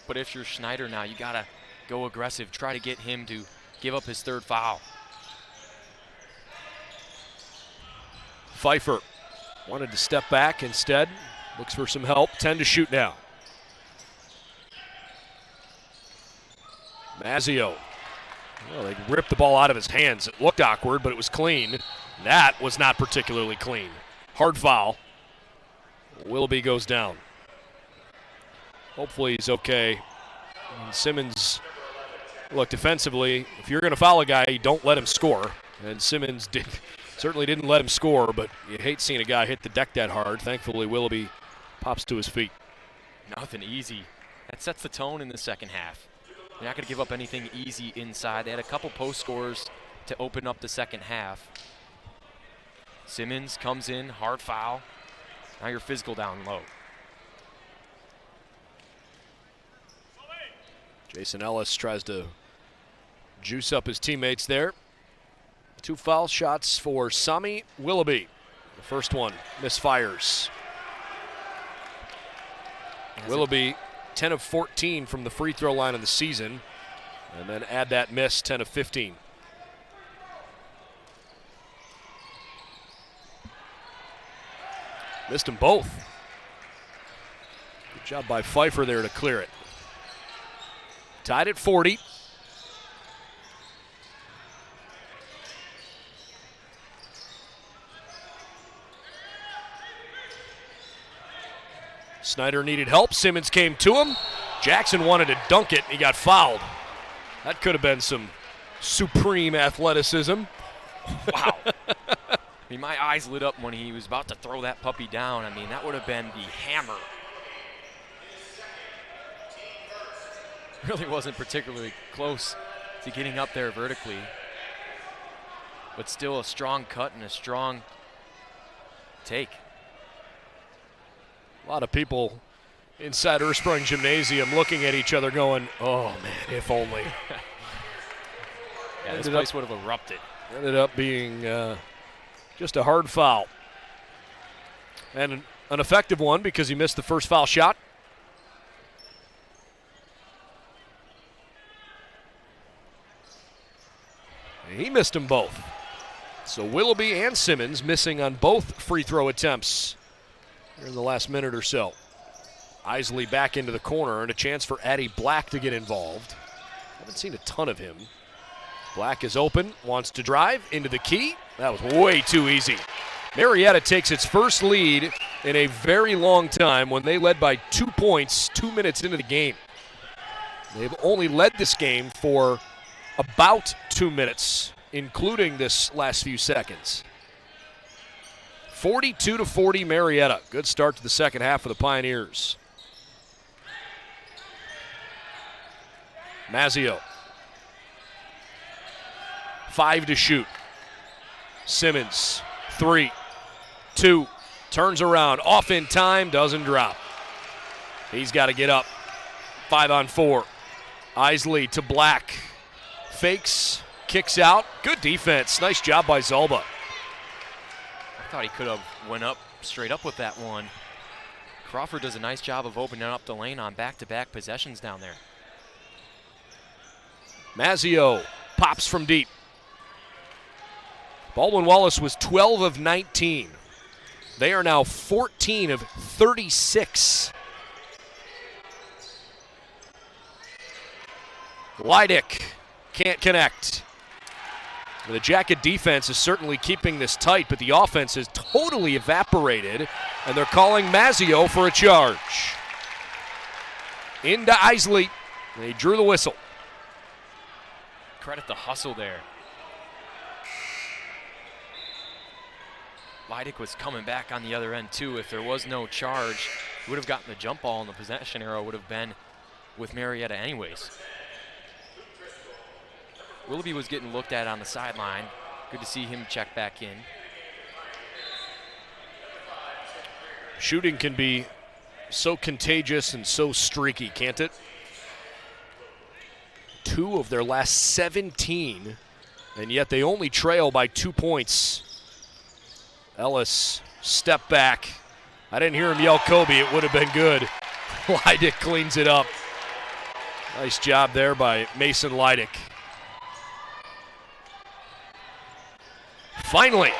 But if you're Schneider now, you got to go aggressive. Try to get him to give up his 3rd foul. Pfeiffer wanted to step back instead. Looks for some help. 10 to shoot now. Mazzio. Well, they ripped the ball out of his hands. It looked awkward, but it was clean. That was not particularly clean. Hard foul. Willoughby goes down. Hopefully he's okay. And Simmons, look, defensively, if you're going to foul a guy, you don't let him score. And Simmons certainly didn't let him score, but you hate seeing a guy hit the deck that hard. Thankfully, Willoughby pops to his feet. Nothing easy. That sets the tone in the second half. You're not going to give up anything easy inside. They had a couple post scores to open up the second half. Simmons comes in, hard foul. Now you're physical down low. Jason Ellis tries to juice up his teammates there. 2 foul shots for Sami Willoughby. The first one misfires. Willoughby 10 of 14 from the free throw line of the season, and then add that miss, 10 of 15. Missed them both. Good job by Pfeiffer there to clear it. Tied at 40. Snyder needed help. Simmons came to him. Jackson wanted to dunk it, and he got fouled. That could have been some supreme athleticism. Wow. I mean, my eyes lit up when he was about to throw that puppy down. I mean, that would have been the hammer. Really wasn't particularly close to getting up there vertically, but still a strong cut and a strong take. A lot of people inside Earlsprung Gymnasium looking at each other going, oh man, if only. Yeah, this place would have erupted. Ended up being just a hard foul. And an effective one because he missed the first foul shot. He missed them both. So Willoughby and Simmons missing on both free throw attempts here in the last minute or so. Isley back into the corner and a chance for Addie Black to get involved. Haven't seen a ton of him. Black is open, wants to drive into the key. That was way too easy. Marietta takes its first lead in a very long time when they led by 2 points 2 minutes into the game. They've only led this game for about 2 minutes, including this last few seconds. 42-40 Marietta. Good start to the second half for the Pioneers. Mazzio. 5 to shoot. Simmons, 3, 2, turns around, off in time, doesn't drop. He's got to get up. 5 on 4. Isley to Black. Fakes, kicks out. Good defense. Nice job by Zelba. I thought he could have went up straight up with that one. Crawford does a nice job of opening up the lane on back-to-back possessions down there. Mazzio pops from deep. Baldwin Wallace was 12 of 19. They are now 14 of 36. Leidick can't connect. The Jacket defense is certainly keeping this tight, but the offense has totally evaporated, and they're calling Mazzio for a charge. Into Isley. They drew the whistle. Credit the hustle there. Leidick was coming back on the other end too. If there was no charge, he would have gotten the jump ball, and the possession arrow would have been with Marietta anyways. Willoughby was getting looked at on the sideline. Good to see him check back in. Shooting can be so contagious and so streaky, can't it? 2 of their last 17, and yet they only trail by 2 points. Ellis, step back. I didn't hear him yell Kobe. It would have been good. Leidick cleans it up. Nice job there by Mason Leidick. Finally,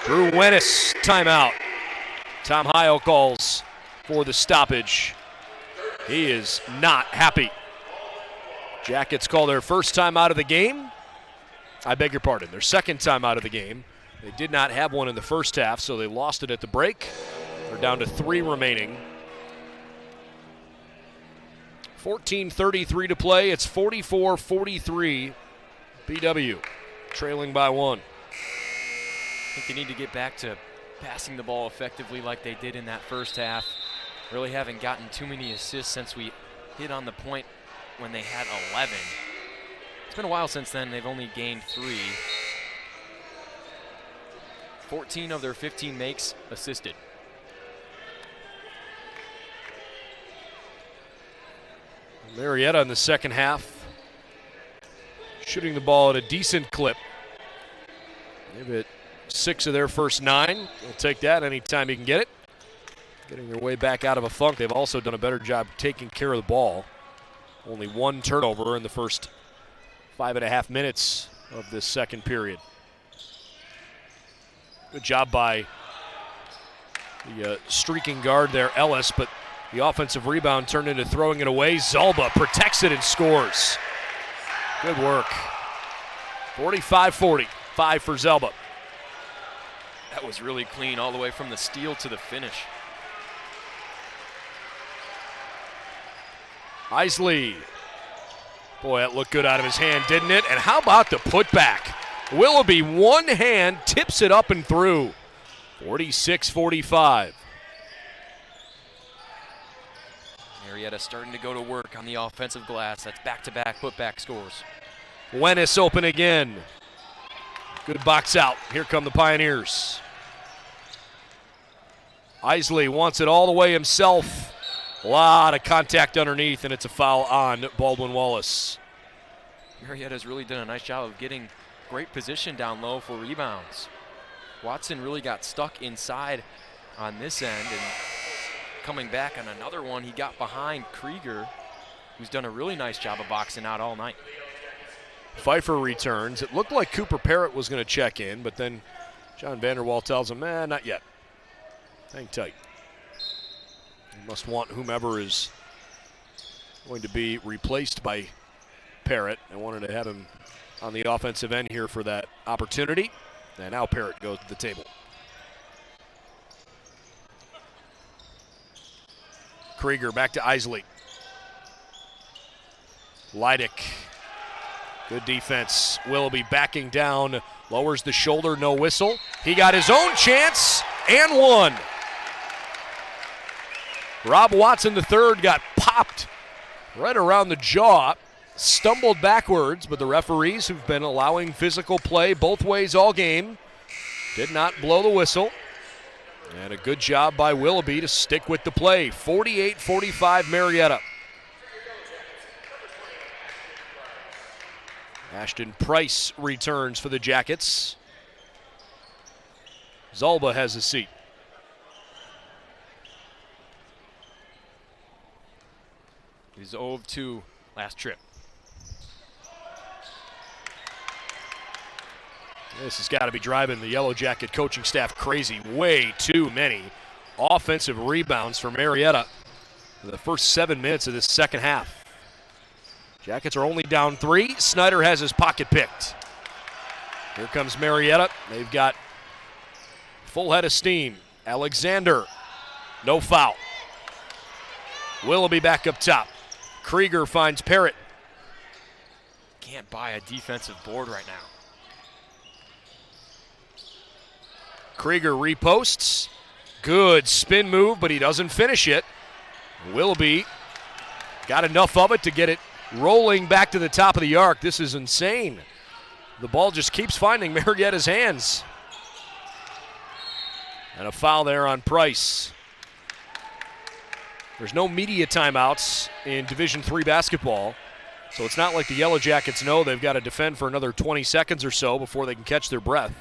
Drew Wennis, timeout. Tom Heil calls for the stoppage. He is not happy. Jackets call their first time out of the game. I beg your pardon, their second time out of the game. They did not have one in the first half, so they lost it at the break. They're down to 3 remaining. 14:33 to play. It's 44-43. BW trailing by 1. I think they need to get back to passing the ball effectively like they did in that first half. Really haven't gotten too many assists since we hit on the point when they had 11. It's been a while since then. They've only gained 3. 14 of their 15 makes assisted. Marietta in the second half, shooting the ball at a decent clip. They've hit 6 of their first 9. They'll take that anytime you can get it. Getting their way back out of a funk. They've also done a better job taking care of the ball. Only 1 turnover in the first 5.5 minutes of this second period. Good job by the streaking guard there, Ellis, but the offensive rebound turned into throwing it away. Zelba protects it and scores. Good work. 45-40, 5 for Zelba. That was really clean all the way from the steal to the finish. Isley. Boy, that looked good out of his hand, didn't it? And how about the putback? Willoughby, one hand, tips it up and through. 46-45. Marietta starting to go to work on the offensive glass. That's back-to-back putback scores. Wennis open again. Good box out. Here come the Pioneers. Isley wants it all the way himself. A lot of contact underneath, and it's a foul on Baldwin Wallace. Marietta's really done a nice job of getting great position down low for rebounds. Watson really got stuck inside on this end, and coming back on another one, he got behind Krieger, who's done a really nice job of boxing out all night. Pfeiffer returns. It looked like Cooper Parrott was going to check in, but then John Vanderwall tells him, not yet. Hang tight. You must want whomever is going to be replaced by Parrott. I wanted to have him on the offensive end here for that opportunity. And now Parrott goes to the table. Krieger back to Isley. Leidick. Good defense. Willoughby backing down. Lowers the shoulder, no whistle. He got his own chance and one. Rob Watson III got popped right around the jaw. Stumbled backwards, but the referees, who've been allowing physical play both ways all game, did not blow the whistle. And a good job by Willoughby to stick with the play. 48-45 Marietta. Ashton Price returns for the Jackets. Zelba has a seat. He's 0-2 last trip. This has got to be driving the Yellow Jacket coaching staff crazy. Way too many offensive rebounds for Marietta in the first 7 minutes of this second half. Jackets are only down 3. Snyder has his pocket picked. Here comes Marietta. They've got full head of steam. Alexander, no foul. Willoughby back up top. Krieger finds Parrott. Can't buy a defensive board right now. Krieger reposts. Good spin move, but he doesn't finish it. Willoughby got enough of it to get it rolling back to the top of the arc. This is insane. The ball just keeps finding Marietta's hands. And a foul there on Price. There's no media timeouts in Division III basketball, so it's not like the Yellow Jackets know they've got to defend for another 20 seconds or so before they can catch their breath.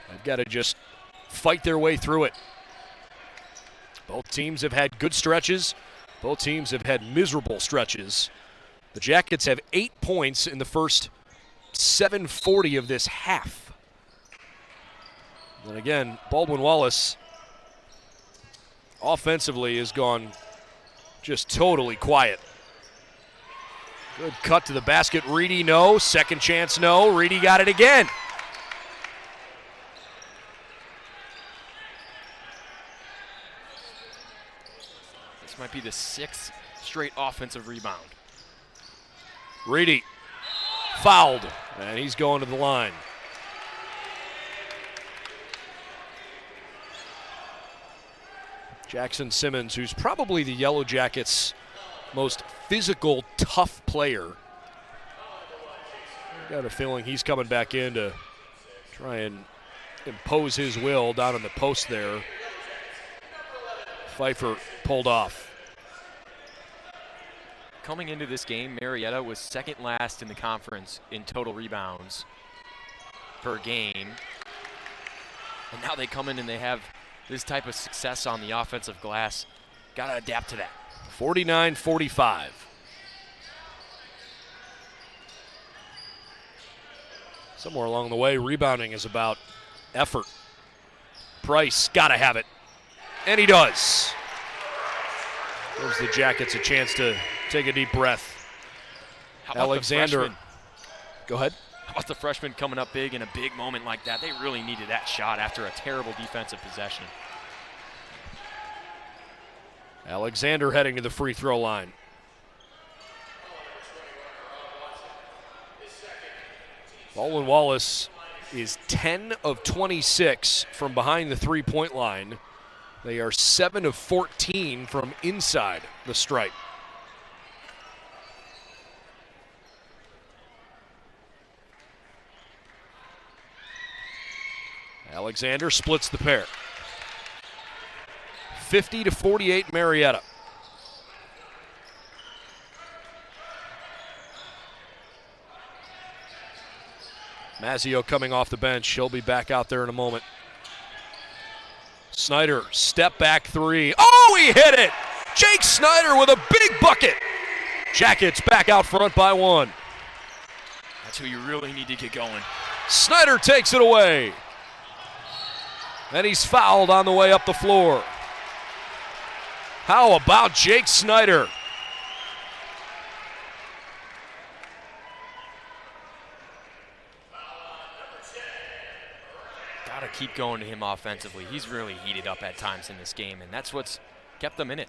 They've got to just fight their way through it. Both teams have had good stretches. Both teams have had miserable stretches. The Jackets have 8 points in the first 7:40 of this half. And again, Baldwin Wallace offensively has gone just totally quiet. Good cut to the basket. Reedy, no. Second chance, no. Reedy got it again. This might be the 6th straight offensive rebound. Reedy fouled, and he's going to the line. Jackson Simmons, who's probably the Yellow Jackets' most physical, tough player. I've got a feeling he's coming back in to try and impose his will down in the post there. Pfeiffer pulled off. Coming into this game, Marietta was second last in the conference in total rebounds per game. And now they come in and they have this type of success on the offensive glass. Got to adapt to that. 49-45. Somewhere along the way, rebounding is about effort. Price got to have it. And he does. Gives the Jackets a chance to take a deep breath. How about Alexander. the freshman? Go ahead. How about the freshman coming up big in a big moment like that? They really needed that shot after a terrible defensive possession. Alexander heading to the free throw line. Baldwin Wallace is 10 of 26 from behind the three-point line. They are 7 of 14 from inside the stripe. Alexander splits the pair. 50-48 Marietta. Mazzio coming off the bench. He'll be back out there in a moment. Snyder, step back three. Oh, he hit it! Jake Snyder with a big bucket. Jackets back out front by 1. That's who you really need to get going. Snyder takes it away. And he's fouled on the way up the floor. How about Jake Snyder? Gotta keep going to him offensively. He's really heated up at times in this game, and that's what's kept them in it.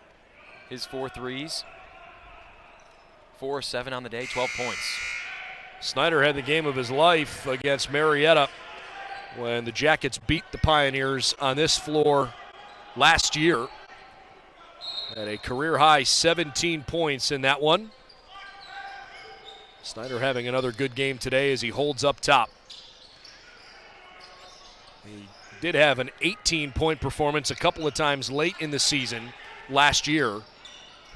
His 4 threes, 4 or 7 on the day, 12 points. Snyder had the game of his life against Marietta when the Jackets beat the Pioneers on this floor last year. At a career-high 17 points in that one. Snyder having another good game today as he holds up top. He did have an 18-point performance a couple of times late in the season last year.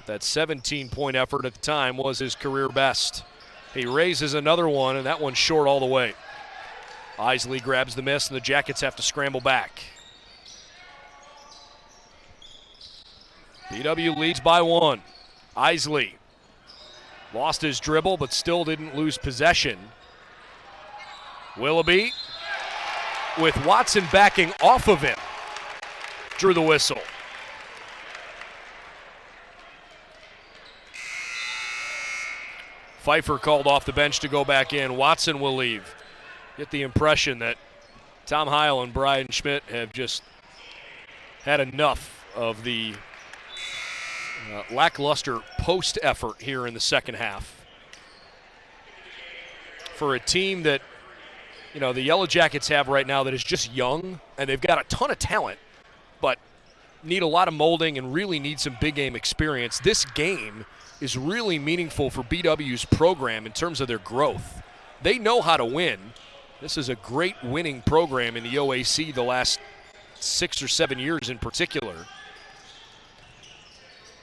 That 17-point effort at the time was his career best. He raises another one, and that one's short all the way. Isley grabs the miss, and the Jackets have to scramble back. BW leads by 1. Isley lost his dribble, but still didn't lose possession. Willoughby, with Watson backing off of him, drew the whistle. Pfeiffer called off the bench to go back in. Watson will leave. Get the impression that Tom Heil and Brian Schmidt have just had enough of the lackluster post effort here in the second half. For a team that, the Yellow Jackets have right now that is just young, and they've got a ton of talent, but need a lot of molding and really need some big game experience. This game is really meaningful for BW's program in terms of their growth. They know how to win. This is a great winning program in the OAC the last 6 or 7 years in particular.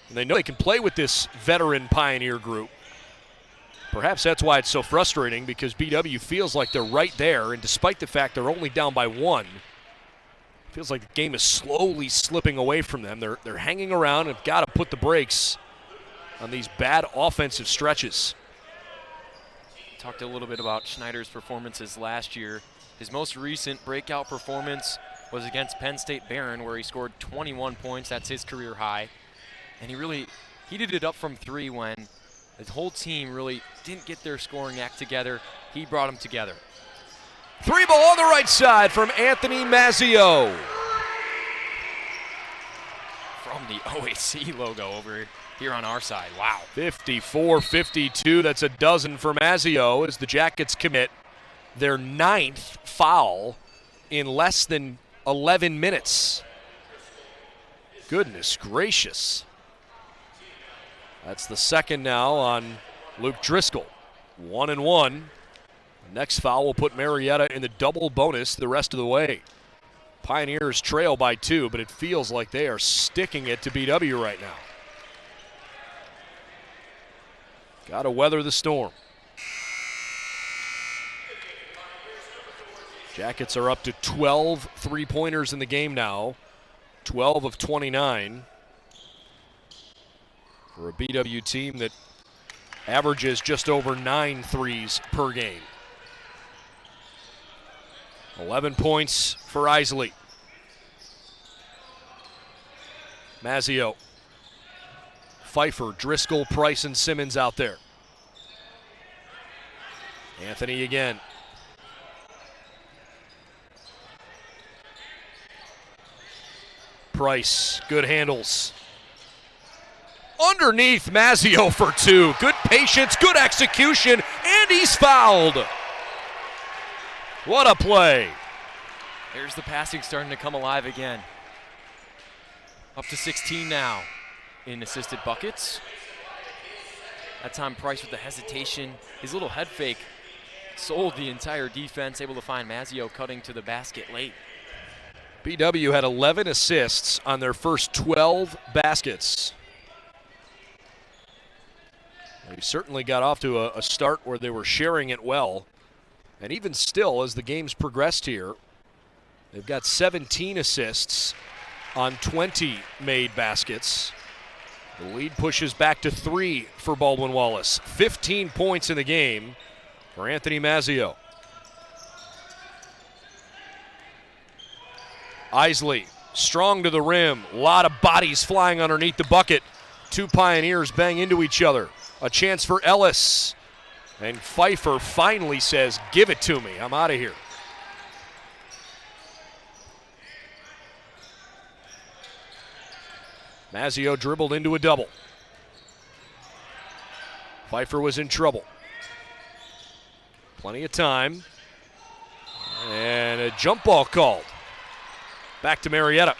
And they know they can play with this veteran Pioneer group. Perhaps that's why it's so frustrating, because BW feels like they're right there, and despite the fact they're only down by 1, it feels like the game is slowly slipping away from them. They're hanging around and have got to put the brakes on these bad offensive stretches. Talked a little bit about Schneider's performances last year. His most recent breakout performance was against Penn State Barron, where he scored 21 points. That's his career high. And he really heated it up from 3 when the whole team really didn't get their scoring act together. He brought them together. 3 ball on the right side from Anthony Mazzio. From the OAC logo over here on our side. Wow. 54-52. That's a dozen for Mazzio as the Jackets commit their 9th foul in less than 11 minutes. Goodness gracious. That's the second now on Luke Driscoll. 1-1. The next foul will put Marietta in the double bonus the rest of the way. Pioneers trail by 2, but it feels like they are sticking it to BW right now. Got to weather the storm. Jackets are up to 12 three-pointers in the game now. 12 of 29. For a BW team that averages just over 9 threes per game. 11 points for Isley. Mazzio. Pfeiffer, Driscoll, Price, and Simmons out there. Anthony again. Price, good handles. Underneath Mazzio for 2. Good patience, good execution, and he's fouled. What a play. There's the passing starting to come alive again. Up to 16 now in assisted buckets. That time Price with the hesitation. His little head fake sold the entire defense, able to find Mazzio cutting to the basket late. BW had 11 assists on their first 12 baskets. They certainly got off to a start where they were sharing it well. And even still, as the game's progressed here, they've got 17 assists on 20 made baskets. The lead pushes back to 3 for Baldwin Wallace. 15 points in the game for Anthony Mazzio. Isley, strong to the rim. A lot of bodies flying underneath the bucket. 2 Pioneers bang into each other. A chance for Ellis. And Pfeiffer finally says, give it to me. I'm out of here. Mazzio dribbled into a double. Pfeiffer was in trouble. Plenty of time. And a jump ball called. Back to Marietta.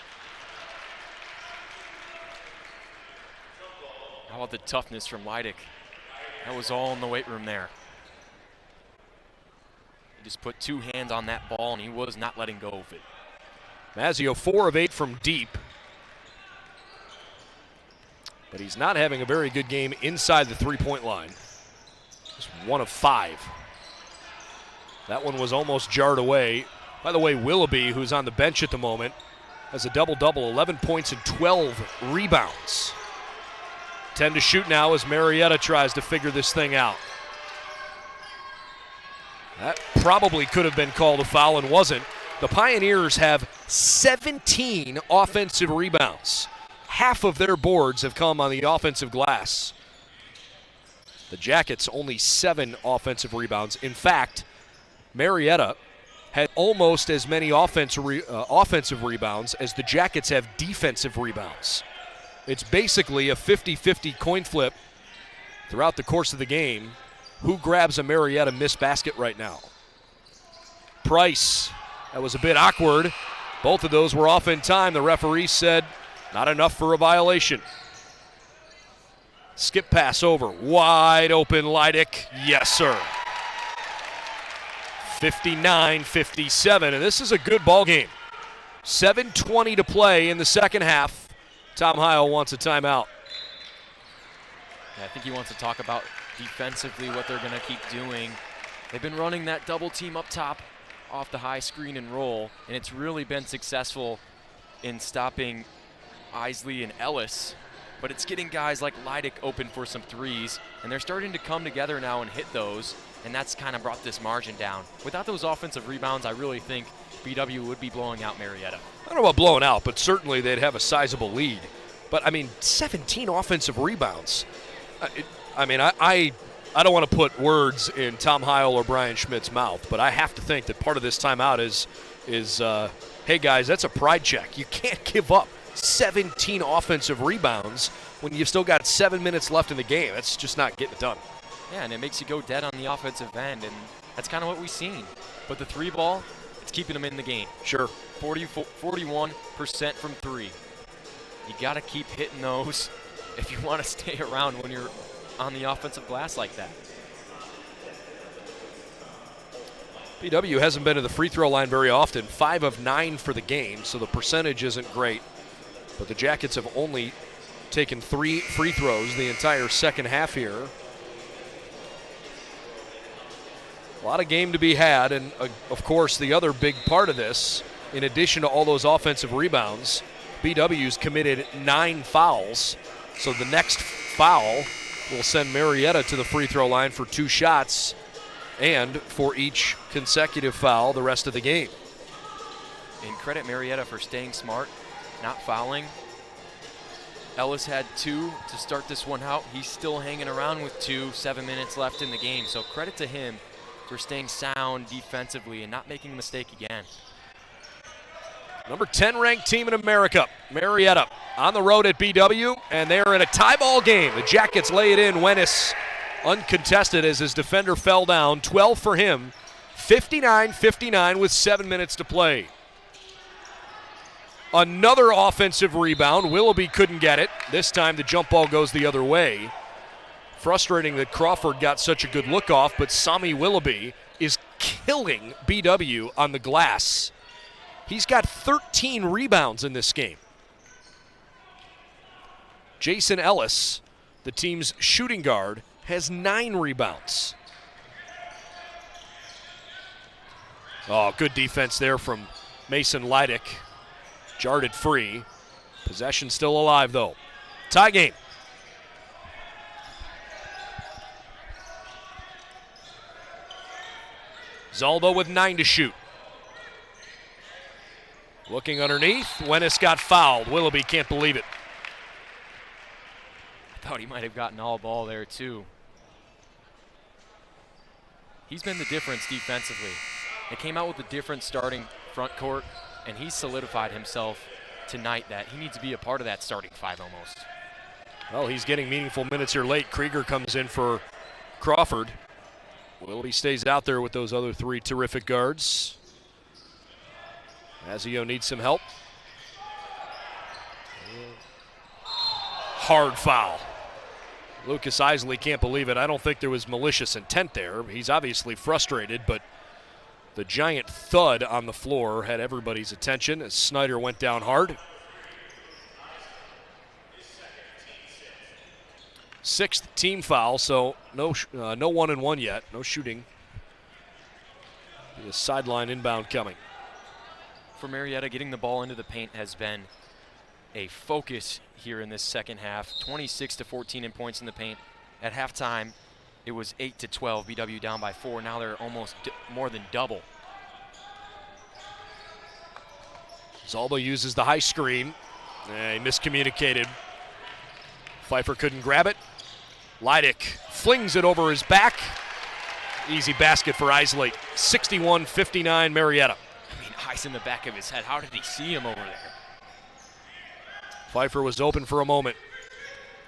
How about the toughness from Leidick? That was all in the weight room there. He just put 2 hands on that ball, and he was not letting go of it. Mazzio 4 of 8 from deep. But he's not having a very good game inside the three-point line. Just 1 of 5. That one was almost jarred away. By the way, Willoughby, who's on the bench at the moment, has a double-double, 11 points and 12 rebounds. 10 to shoot now as Marietta tries to figure this thing out. That probably could have been called a foul and wasn't. The Pioneers have 17 offensive rebounds. Half of their boards have come on the offensive glass. The Jackets only 7 offensive rebounds. In fact, Marietta had almost as many offensive rebounds as the Jackets have defensive rebounds. it's basically a 50-50 coin flip throughout the course of the game. Who grabs a Marietta missed basket right now? Price. That was a bit awkward. Both of those were off in time. The referee said not enough for a violation. Skip pass over. Wide open Leidick. Yes, sir. 59-57, and this is a good ball game. 7:20 to play in the second half. Tom Heil wants a timeout. Yeah, I think he wants to talk about defensively what they're going to keep doing. They've been running that double team up top off the high screen and roll, and it's really been successful in stopping Isley and Ellis, but it's getting guys like Leidick open for some threes, and they're starting to come together now and hit those, and that's kind of brought this margin down. Without those offensive rebounds, I really think BW would be blowing out Marietta. I don't know about blowing out, but certainly they'd have a sizable lead. But, I mean, 17 offensive rebounds. I don't want to put words in Tom Heil or Brian Schmidt's mouth, but I have to think that part of this timeout is hey, guys, that's a pride check. You can't give up 17 offensive rebounds when you've still got 7 minutes left in the game. That's just not getting it done. Yeah, and it makes you go dead on the offensive end, and that's kind of what we've seen. But the three ball, it's keeping them in the game. Sure. 41% from three. You got to keep hitting those if you want to stay around when you're on the offensive glass like that. BW hasn't been to the free throw line very often, 5 of 9 for the game, so the percentage isn't great. But the Jackets have only taken 3 free throws the entire second half here. A lot of game to be had, and of course the other big part of this, in addition to all those offensive rebounds, BW's committed 9 fouls, so the next foul will send Marietta to the free throw line for 2 shots and for each consecutive foul the rest of the game. And credit Marietta for staying smart, not fouling. Ellis had 2 to start this one out. He's still hanging around with 2, 7 minutes left in the game. So credit to him for staying sound defensively and not making a mistake again. Number 10 ranked team in America, Marietta, on the road at BW, and they're in a tie ball game. The Jackets lay it in. Wennis uncontested as his defender fell down. 12 for him, 59-59 with 7 minutes to play. Another offensive rebound. Willoughby couldn't get it. This time the jump ball goes the other way. Frustrating that Crawford got such a good look off, but Sami Willoughby is killing BW on the glass. He's got 13 rebounds in this game. Jason Ellis, the team's shooting guard, has 9 rebounds. Oh, good defense there from Mason Leidick. Jarred it free. Possession still alive, though. Tie game. Zelba with 9 to shoot. Looking underneath, Wennis got fouled. Willoughby can't believe it. I thought he might have gotten all ball there too. He's been the difference defensively. They came out with a different starting front court, and he's solidified himself tonight that he needs to be a part of that starting 5 almost. Well, he's getting meaningful minutes here late. Krieger comes in for Crawford. Willoughby stays out there with those other 3 terrific guards. Mazzio needs some help. Hard foul. Lucas Isley can't believe it. I don't think there was malicious intent there. He's obviously frustrated, but the giant thud on the floor had everybody's attention as Snyder went down hard. 6th team foul, so no 1-and-1 yet. No shooting. The sideline inbound coming. For Marietta, getting the ball into the paint has been a focus here in this second half. 26-14 in points in the paint. At halftime, it was 8-12. BW down by 4. Now they're almost more than double. Zelba uses the high screen. He miscommunicated. Pfeiffer couldn't grab it. Leidick flings it over his back. Easy basket for Isley. 61-59 Marietta. I mean, eyes in the back of his head. How did he see him over there? Pfeiffer was open for a moment.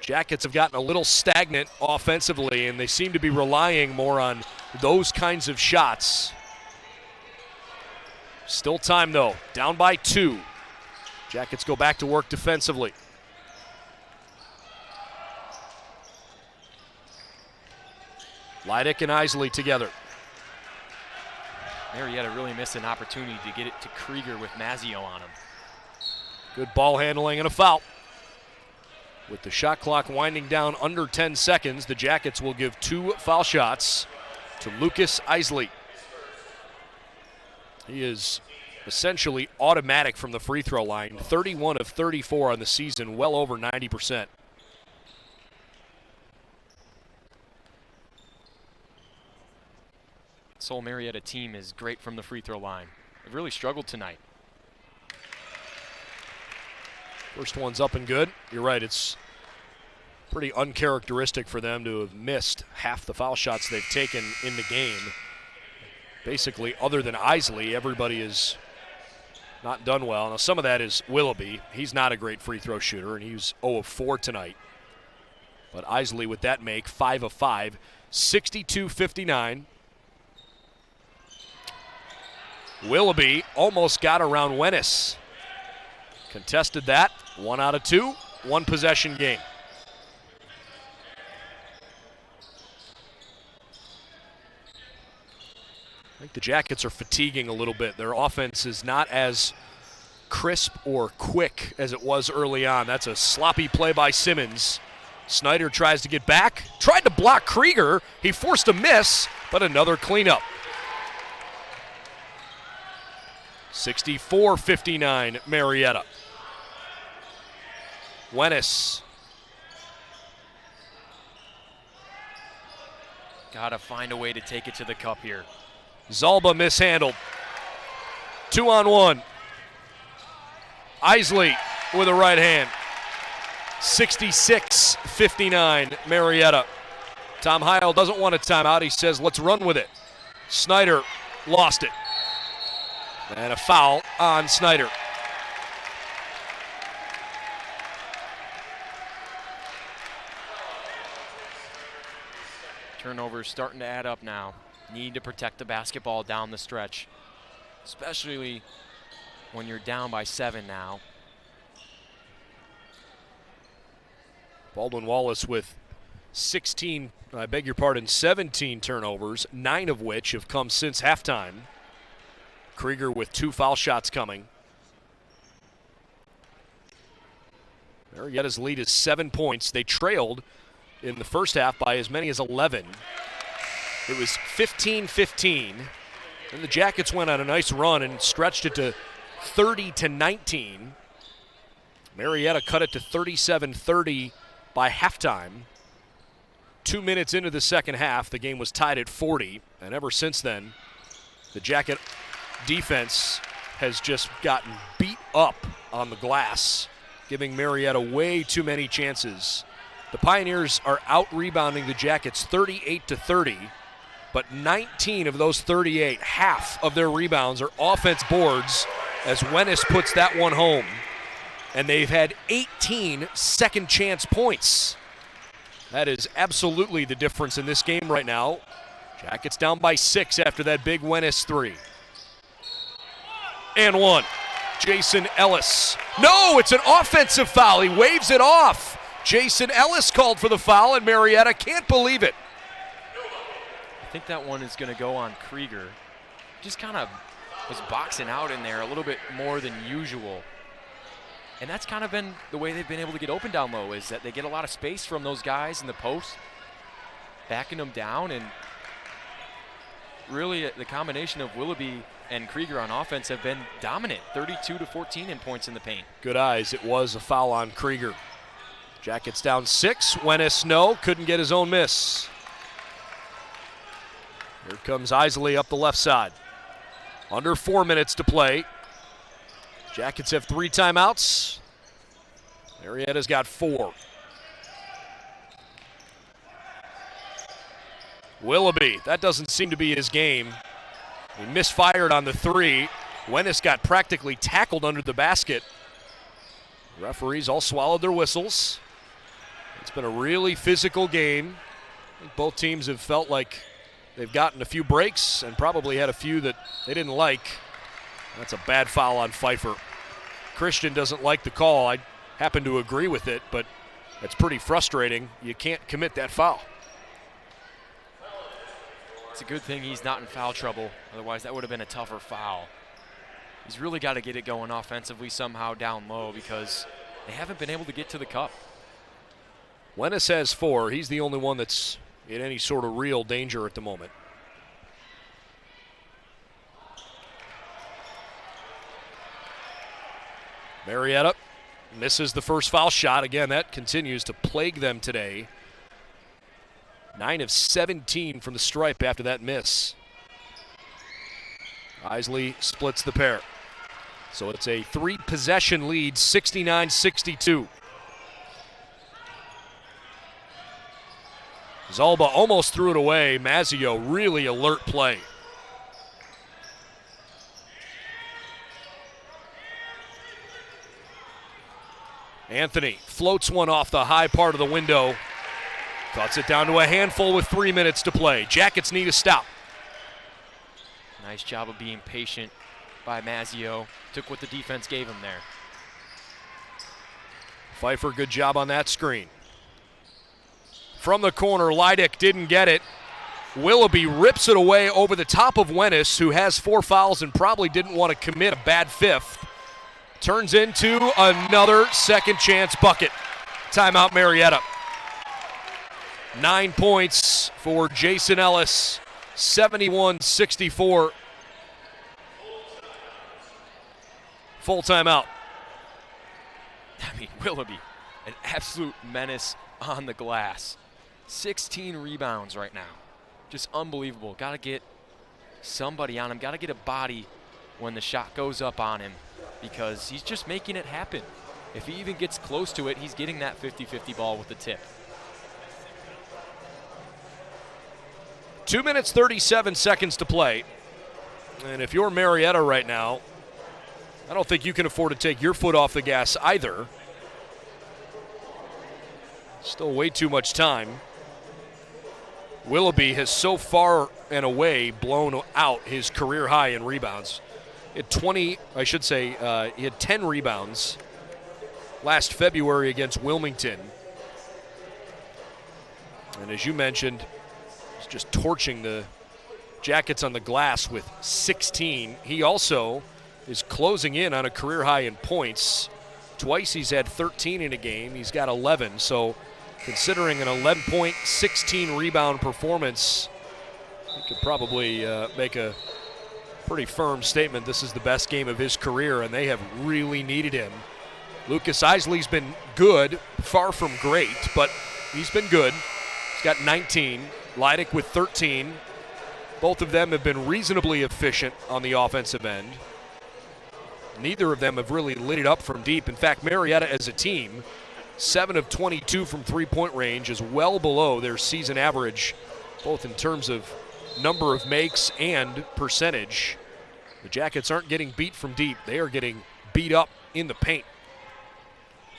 Jackets have gotten a little stagnant offensively, and they seem to be relying more on those kinds of shots. Still time, though. Down by 2. Jackets go back to work defensively. Leidick and Isley together. Marietta really missed an opportunity to get it to Krieger with Mazzio on him. Good ball handling and a foul. With the shot clock winding down under 10 seconds, the Jackets will give 2 foul shots to Lucas Isley. He is essentially automatic from the free throw line, 31 of 34 on the season, well over 90%. Seoul Marietta team is great from the free throw line. They've really struggled tonight. First one's up and good. You're right, it's pretty uncharacteristic for them to have missed half the foul shots they've taken in the game. Basically, other than Isley, everybody has not done well. Now, some of that is Willoughby. He's not a great free throw shooter, and he was 0 of 4 tonight. But Isley with that make, 5 of 5, 62-59. Willoughby almost got around Wennis. Contested that, 1 out of 2, 1 possession game. I think the Jackets are fatiguing a little bit. Their offense is not as crisp or quick as it was early on. That's a sloppy play by Simmons. Snyder tries to get back, tried to block Krieger. He forced a miss, but another cleanup. 64-59 Marietta. Wennis. Gotta find a way to take it to the cup here. Zelba mishandled. 2-on-1. Isley with a right hand. 66-59 Marietta. Tom Heil doesn't want a timeout. He says, let's run with it. Snyder lost it. And a foul on Snyder. Turnovers starting to add up now. Need to protect the basketball down the stretch, especially when you're down by 7 now. Baldwin Wallace with 17 turnovers, 9 of which have come since halftime. Krieger with 2 foul shots coming. Marietta's lead is 7 points. They trailed in the first half by as many as 11. It was 15-15. And the Jackets went on a nice run and stretched it to 30-19. Marietta cut it to 37-30 by halftime. 2 minutes into the second half, the game was tied at 40. And ever since then, the Jacket defense has just gotten beat up on the glass, giving Marietta way too many chances. The Pioneers are out-rebounding the Jackets 38-30, but 19 of those 38, half of their rebounds are offense boards as Wennis puts that one home. And they've had 18 second-chance points. That is absolutely the difference in this game right now. Jackets down by 6 after that big Wennis 3. And 1. Jason Ellis. No, it's an offensive foul. He waves it off. Jason Ellis called for the foul, and Marietta can't believe it. I think that one is going to go on Krieger. Just kind of was boxing out in there a little bit more than usual. And that's kind of been the way they've been able to get open down low, is that they get a lot of space from those guys in the post, backing them down. And really the combination of Willoughby and Krieger on offense have been dominant, 32-14 in points in the paint. Good eyes. It was a foul on Krieger. Jackets down 6. Wennis, no, couldn't get his own miss. Here comes Isley up the left side. Under 4 minutes to play. Jackets have 3 timeouts. Marietta's got 4. Willoughby, that doesn't seem to be his game. He misfired on the 3. Wennis got practically tackled under the basket. Referees all swallowed their whistles. It's been a really physical game. I think both teams have felt like they've gotten a few breaks and probably had a few that they didn't like. That's a bad foul on Pfeiffer. Christian doesn't like the call. I happen to agree with it, but it's pretty frustrating. You can't commit that foul. It's a good thing he's not in foul trouble. Otherwise, that would have been a tougher foul. He's really got to get it going offensively somehow down low because they haven't been able to get to the cup. Wennis has 4. He's the only one that's in any sort of real danger at the moment. Marietta misses the first foul shot. Again, that continues to plague them today. 9 of 17 from the stripe after that miss. Isley splits the pair. So it's a 3-possession lead, 69-62. Zelba almost threw it away. Mazzio, really alert play. Anthony floats one off the high part of the window. Cuts it down to a handful with 3 minutes to play. Jackets need a stop. Nice job of being patient by Mazzio. Took what the defense gave him there. Pfeiffer, good job on that screen. From the corner, Leidick didn't get it. Willoughby rips it away over the top of Wennis, who has 4 fouls and probably didn't want to commit a bad 5th. Turns into another second chance bucket. Timeout Marietta. 9 points for Jason Ellis, 71-64. Full timeout. I mean, Willoughby, an absolute menace on the glass. 16 rebounds right now. Just unbelievable. Got to get somebody on him. Got to get a body when the shot goes up on him because he's just making it happen. If he even gets close to it, he's getting that 50-50 ball with the tip. 2 minutes, 37 seconds to play. And if you're Marietta right now, I don't think you can afford to take your foot off the gas either. Still way too much time. Willoughby has so far and away blown out his career high in rebounds. He had 10 rebounds last February against Wilmington. And as you mentioned, he's just torching the Jackets on the glass with 16. He also is closing in on a career high in points. Twice he's had 13 in a game. He's got 11. So considering an 11-point, 16-rebound performance, he could probably make a pretty firm statement this is the best game of his career, and they have really needed him. Lucas Isley's been good, far from great, but he's been good. He's got 19. Leidick with 13. Both of them have been reasonably efficient on the offensive end. Neither of them have really lit it up from deep. In fact, Marietta as a team, 7 of 22 from three-point range is well below their season average, both in terms of number of makes and percentage. The Jackets aren't getting beat from deep. They are getting beat up in the paint.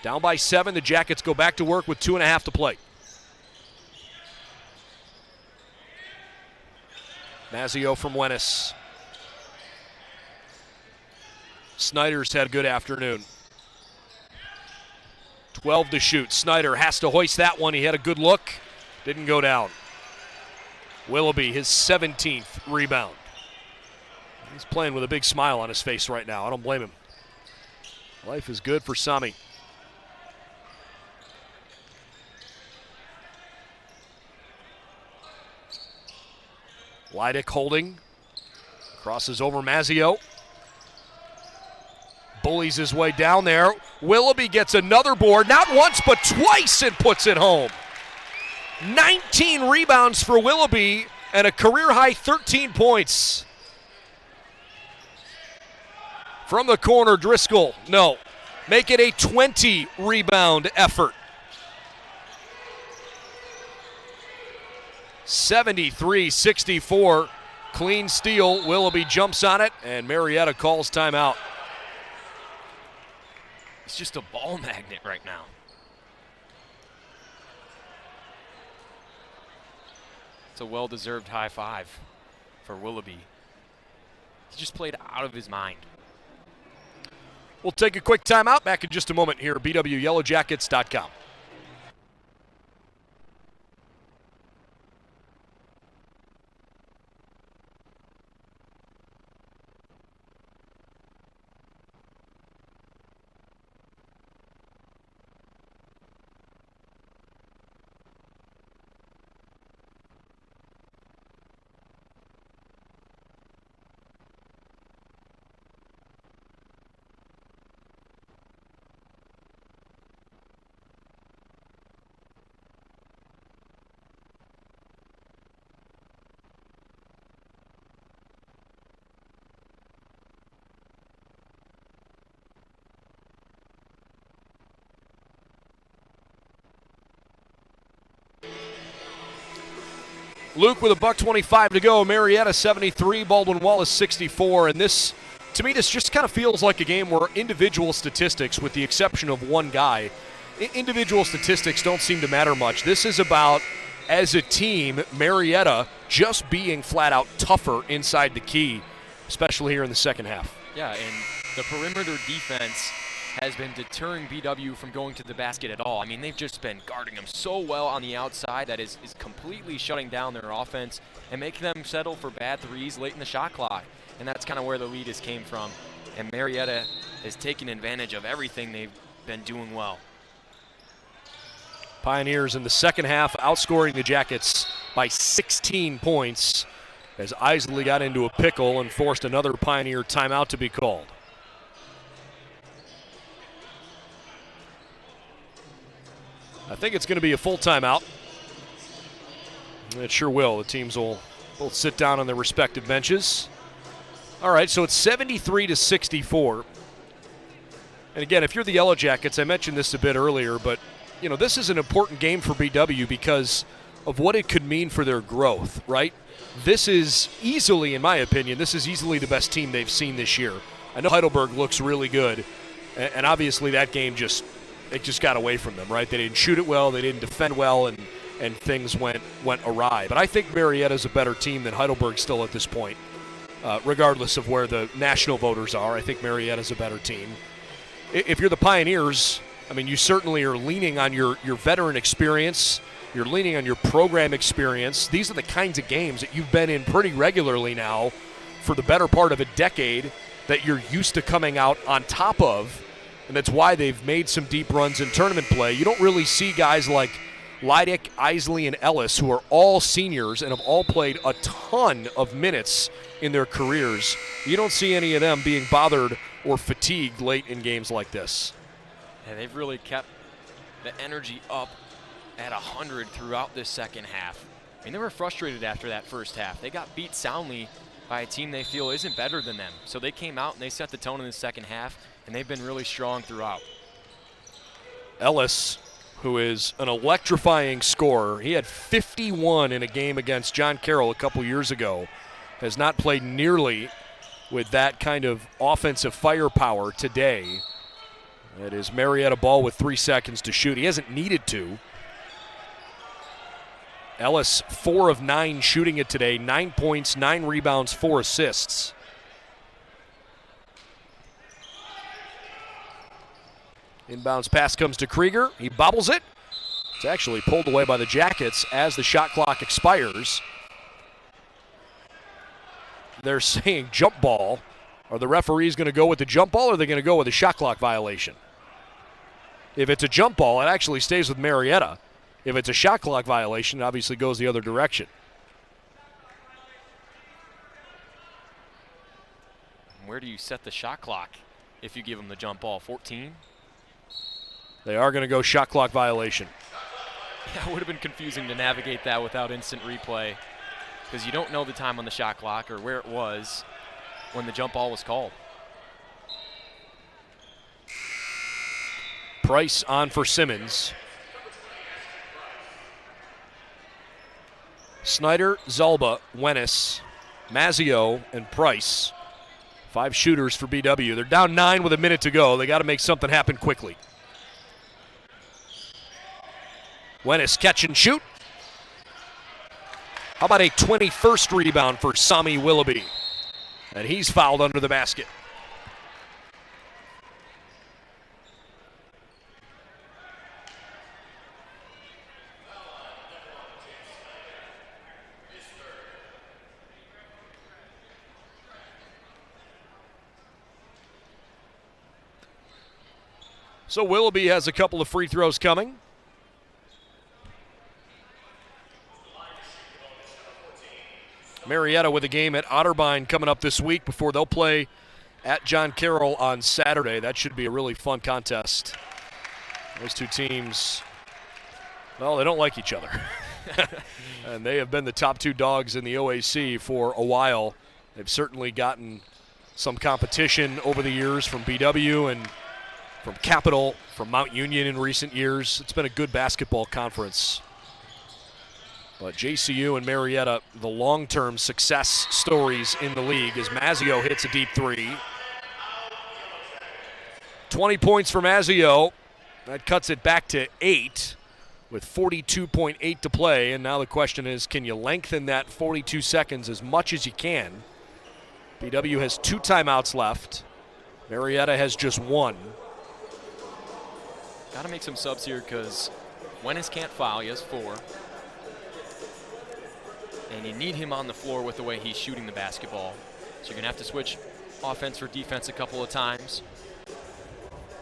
Down by 7, the Jackets go back to work with 2.5 to play. Mazzio from Wennis. Snyder's had a good afternoon. 12 to shoot. Snyder has to hoist that one. He had a good look. Didn't go down. Willoughby, his 17th rebound. He's playing with a big smile on his face right now. I don't blame him. Life is good for Sami. Leidick holding. Crosses over Mazzio. Bullies his way down there. Willoughby gets another board, not once but twice, and puts it home. 19 rebounds for Willoughby and a career-high 13 points. From the corner, Driscoll, no. Make it a 20-rebound effort. 73-64, clean steal. Willoughby jumps on it, and Marietta calls timeout. He's just a ball magnet right now. It's a well-deserved high five for Willoughby. He just played out of his mind. We'll take a quick timeout. Back in just a moment here at BWYellowJackets.com. Luke with a $1.25 to go. Marietta 73, Baldwin Wallace 64. And this, to me, this just kind of feels like a game where individual statistics, with the exception of one guy, individual statistics don't seem to matter much. This is about, as a team, Marietta just being flat out tougher inside the key, especially here in the second half. Yeah, and the perimeter defense has been deterring BW from going to the basket at all. I mean, they've just been guarding them so well on the outside that is completely shutting down their offense and making them settle for bad threes late in the shot clock. And that's kind of where the lead has came from. And Marietta is taking advantage of everything they've been doing well. Pioneers in the second half outscoring the Jackets by 16 points as Isley got into a pickle and forced another Pioneer timeout to be called. I think it's going to be a full timeout. It sure will. The teams will both sit down on their respective benches. All right, so it's 73-64. And again, if you're the Yellow Jackets, I mentioned this a bit earlier, but you know, this is an important game for BW because of what it could mean for their growth, right? This is easily, in my opinion, this is easily the best team they've seen this year. I know Heidelberg looks really good, and obviously that game just got away from them, right? They didn't shoot it well, they didn't defend well, and things went awry. But I think Marietta's a better team than Heidelberg still at this point, regardless of where the national voters are. I think Marietta's a better team. If you're the Pioneers, I mean, you certainly are leaning on your veteran experience. You're leaning on your program experience. These are the kinds of games that you've been in pretty regularly now for the better part of a decade that you're used to coming out on top of. And that's why they've made some deep runs in tournament play. You don't really see guys like Leidick, Isley, and Ellis, who are all seniors and have all played a ton of minutes in their careers. You don't see any of them being bothered or fatigued late in games like this. And they've really kept the energy up at 100 throughout this second half. I mean, they were frustrated after that first half. They got beat soundly by a team they feel isn't better than them. So they came out and they set the tone in the second half, and they've been really strong throughout. Ellis, who is an electrifying scorer, he had 51 in a game against John Carroll a couple years ago, has not played nearly with that kind of offensive firepower today. It is Marietta ball with 3 seconds to shoot. He hasn't needed to. Ellis, 4 of 9 shooting it today, 9 points, 9 rebounds, 4 assists. Inbounds pass comes to Krieger. He bobbles it. It's actually pulled away by the Jackets as the shot clock expires. They're saying jump ball. Are the referees going to go with the jump ball, or are they going to go with a shot clock violation? If it's a jump ball, it actually stays with Marietta. If it's a shot clock violation, it obviously goes the other direction. Where do you set the shot clock if you give them the jump ball? 14? They are going to go shot clock violation. Yeah, it would have been confusing to navigate that without instant replay because you don't know the time on the shot clock or where it was when the jump ball was called. Price on for Simmons. Snyder, Zelba, Wennis, Mazzio, and Price 5 shooters for BW. They're down 9 with a minute to go. They got to make something happen quickly. Wennis catch and shoot. How about a 21st rebound for Sami Willoughby? And he's fouled under the basket. So Willoughby has a couple of free throws coming. Marietta with a game at Otterbein coming up this week before they'll play at John Carroll on Saturday. That should be a really fun contest. Those two teams, well, they don't like each other. And they have been the top 2 dogs in the OAC for a while. They've certainly gotten some competition over the years from BW and from Capital, from Mount Union in recent years. It's been a good basketball conference. But JCU and Marietta, the long-term success stories in the league as Mazzio hits a deep 3. 20 points for Mazzio. That cuts it back to 8 with 42.8 to play. And now the question is, can you lengthen that 42 seconds as much as you can? BW has 2 timeouts left. Marietta has just 1. Got to make some subs here because Wennis can't foul. He has 4. And you need him on the floor with the way he's shooting the basketball. So you're going to have to switch offense for defense a couple of times.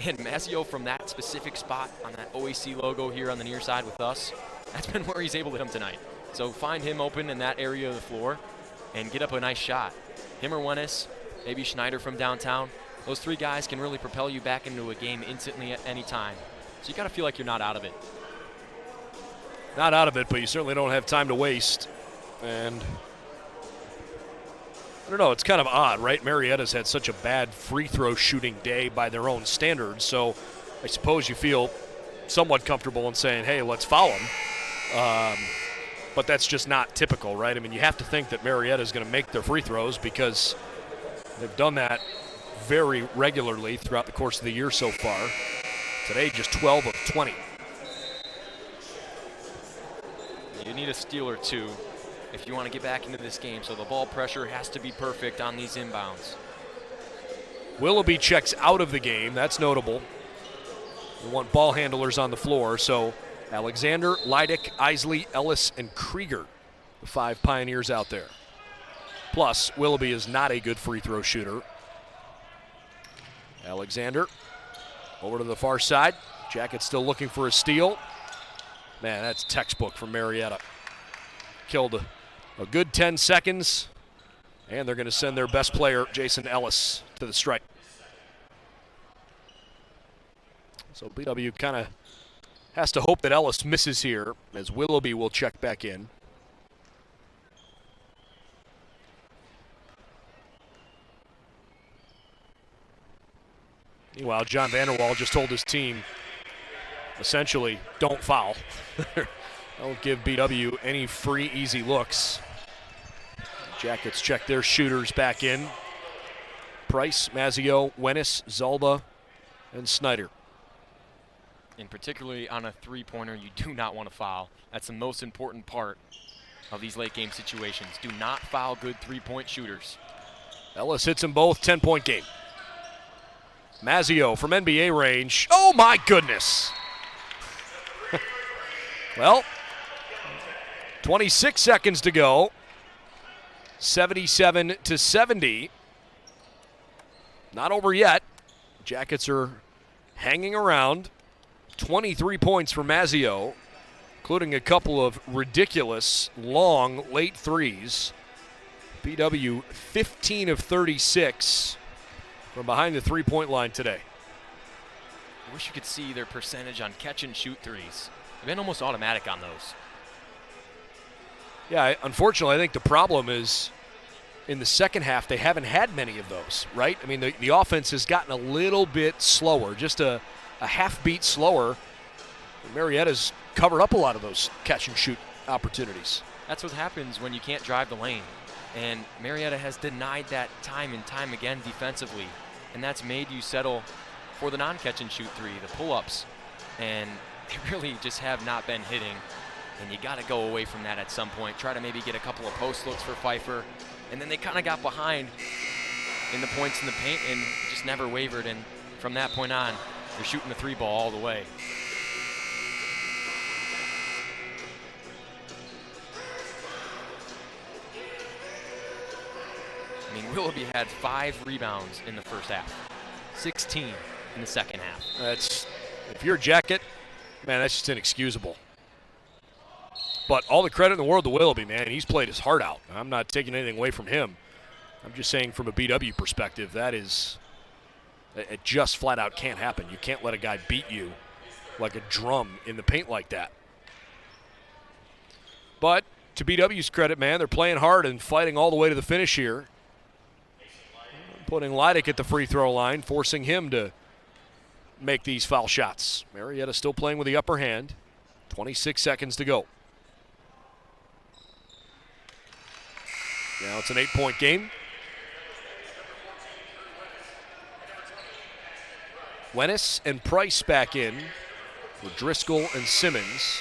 And Mazzio from that specific spot on that OAC logo here on the near side with us, that's been where he's able to hit him tonight. So find him open in that area of the floor and get up a nice shot. Him or Wennis, maybe Schneider from downtown. Those 3 guys can really propel you back into a game instantly at any time. So you got to feel like you're not out of it. Not out of it, but you certainly don't have time to waste. And I don't know, it's kind of odd, right? Marietta's had such a bad free throw shooting day by their own standards, so I suppose you feel somewhat comfortable in saying, hey, let's foul them. But that's just not typical, right? I mean, you have to think that Marietta's going to make their free throws because they've done that very regularly throughout the course of the year so far. Today, just 12 of 20. You need a steal or 2 if you want to get back into this game, so the ball pressure has to be perfect on these inbounds. Willoughby checks out of the game. That's notable. We want ball handlers on the floor, so Alexander, Leidick, Isley, Ellis, and Krieger, the 5 Pioneers out there. Plus, Willoughby is not a good free throw shooter. Alexander over to the far side. Jackets still looking for a steal. Man, that's textbook from Marietta. Killed a good 10 seconds, and they're going to send their best player, Jason Ellis, to the stripe. So BW kind of has to hope that Ellis misses here, as Willoughby will check back in. Meanwhile, John Vanderwall just told his team, essentially, don't foul. Don't give BW any free, easy looks. Jackets check their shooters back in. Price, Mazzio, Wennis, Zelba, and Snyder. And particularly on a 3-pointer, you do not want to foul. That's the most important part of these late game situations. Do not foul good 3-point shooters. Ellis hits them both, 10-point game. Mazzio from NBA range. Oh my goodness. Well, 26 seconds to go. 77-70. Not over yet. Jackets are hanging around. 23 points for Mazzio, including a couple of ridiculous long late threes. BW 15 of 36 from behind the three-point line today. I wish you could see their percentage on catch and shoot threes. They've been almost automatic on those. Yeah, unfortunately, I think the problem is in the second half, they haven't had many of those, right? I mean, the offense has gotten a little bit slower, just a half beat slower. Marietta's covered up a lot of those catch and shoot opportunities. That's what happens when you can't drive the lane. And Marietta has denied that time and time again defensively. And that's made you settle for the non-catch and shoot three, the pull-ups. And they really just have not been hitting. And you got to go away from that at some point. Try to maybe get a couple of post looks for Pfeiffer. And then they kind of got behind in the points in the paint and just never wavered. And from that point on, they're shooting the three ball all the way. I mean, Willoughby had 5 rebounds in the first half, 16 in the second half. That's, if you're a Jacket, man, that's just inexcusable. But all the credit in the world to Willoughby, man. He's played his heart out. I'm not taking anything away from him. I'm just saying from a BW perspective, that is, it just flat out can't happen. You can't let a guy beat you like a drum in the paint like that. But to BW's credit, man, they're playing hard and fighting all the way to the finish here. Putting Leidick at the free throw line, forcing him to make these foul shots. Marietta still playing with the upper hand. 26 seconds to go. Now it's an 8-point game. Wennis and Price back in for Driscoll and Simmons.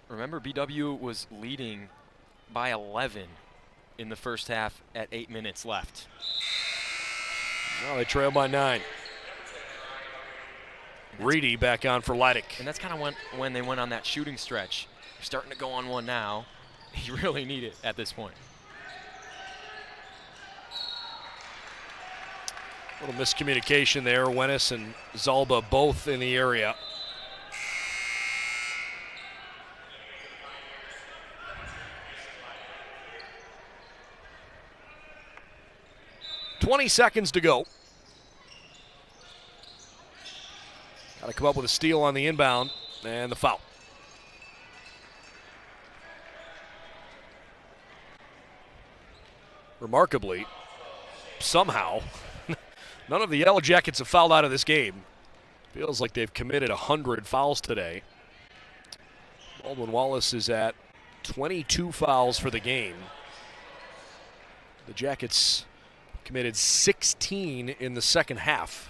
Remember, BW was leading by 11 in the first half at 8 minutes left. Well, they trail by 9. Reedy back on for Leidick. And that's kind of when they went on that shooting stretch. They're starting to go on one now. You really need it at this point. A little miscommunication there. Wennis and Zelba both in the area. $20 seconds to go. Got to come up with a steal on the inbound and the foul. Remarkably, somehow, none of the Yellow Jackets have fouled out of this game. Feels like they've committed 100 fouls today. Baldwin Wallace is at 22 fouls for the game. The Jackets committed 16 in the second half.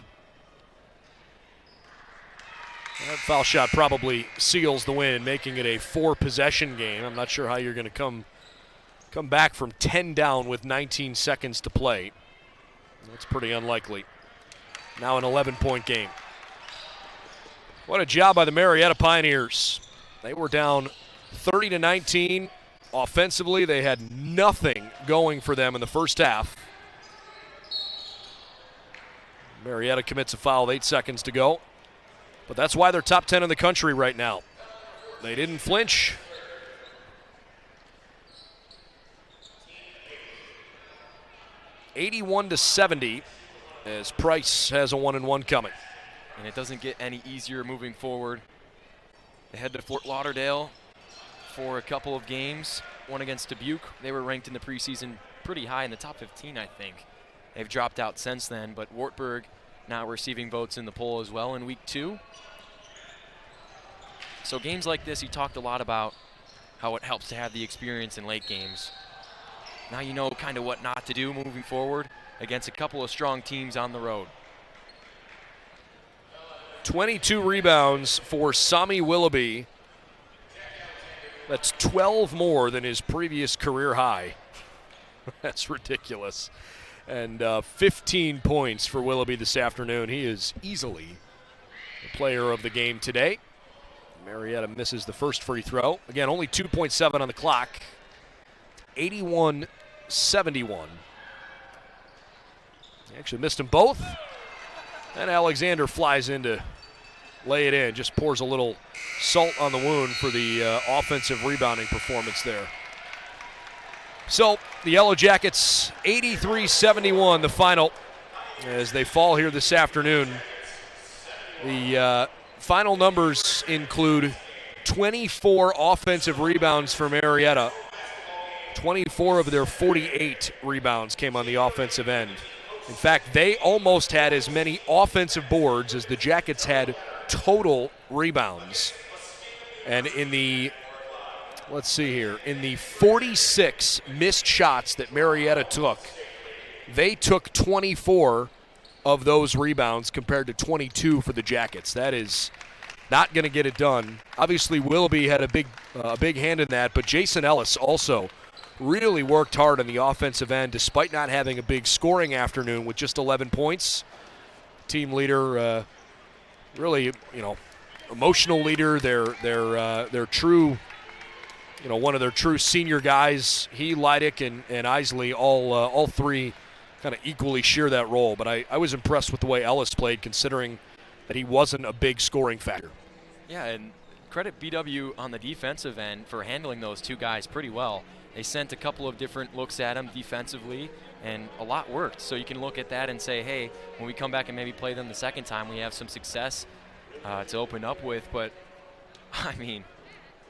That foul shot probably seals the win, making it a 4-possession game. I'm not sure how you're going to come back from 10 down with 19 seconds to play. That's pretty unlikely. Now an 11-point game. What a job by the Marietta Pioneers. They were down 30-19. Offensively, they had nothing going for them in the first half. Marietta commits a foul with 8 seconds to go. But that's why they're top 10 in the country right now. They didn't flinch. $81-70 as Price has a 1-and-1 coming. And it doesn't get any easier moving forward. They head to Fort Lauderdale for a couple of games. One against Dubuque. They were ranked in the preseason pretty high in the top 15, I think. They've dropped out since then, but Wartburg now receiving votes in the poll as well in week 2. So games like this, you talked a lot about how it helps to have the experience in late games. Now you know kind of what not to do moving forward against a couple of strong teams on the road. 22 rebounds for Sami Willoughby. That's 12 more than his previous career high. That's ridiculous. And 15 points for Willoughby this afternoon. He is easily the player of the game today. Marietta misses the first free throw. Again, only 2.7 on the clock. 81-71. He actually missed them both. And Alexander flies in to lay it in. Just pours a little salt on the wound for the offensive rebounding performance there. So the Yellow Jackets 83-71 the final as they fall here this afternoon. The final numbers include 24 offensive rebounds for Marietta. 24 of their 48 rebounds came on the offensive end. In fact, they almost had as many offensive boards as the Jackets had total rebounds. And in the 46 missed shots that Marietta took, they took 24 of those rebounds compared to 22 for the Jackets. That is not going to get it done. Obviously, Willoughby had a big hand in that, but Jason Ellis also really worked hard on the offensive end despite not having a big scoring afternoon with just 11 points. Team leader, really, emotional leader. Their true, one of their true senior guys. He, Leidick, and Isley, all three kind of equally share that role. But I was impressed with the way Ellis played, considering that he wasn't a big scoring factor. Yeah, and credit BW on the defensive end for handling those two guys pretty well. They sent a couple of different looks at him defensively, and a lot worked. So you can look at that and say, hey, when we come back and maybe play them the second time, we have some success to open up with. But, I mean,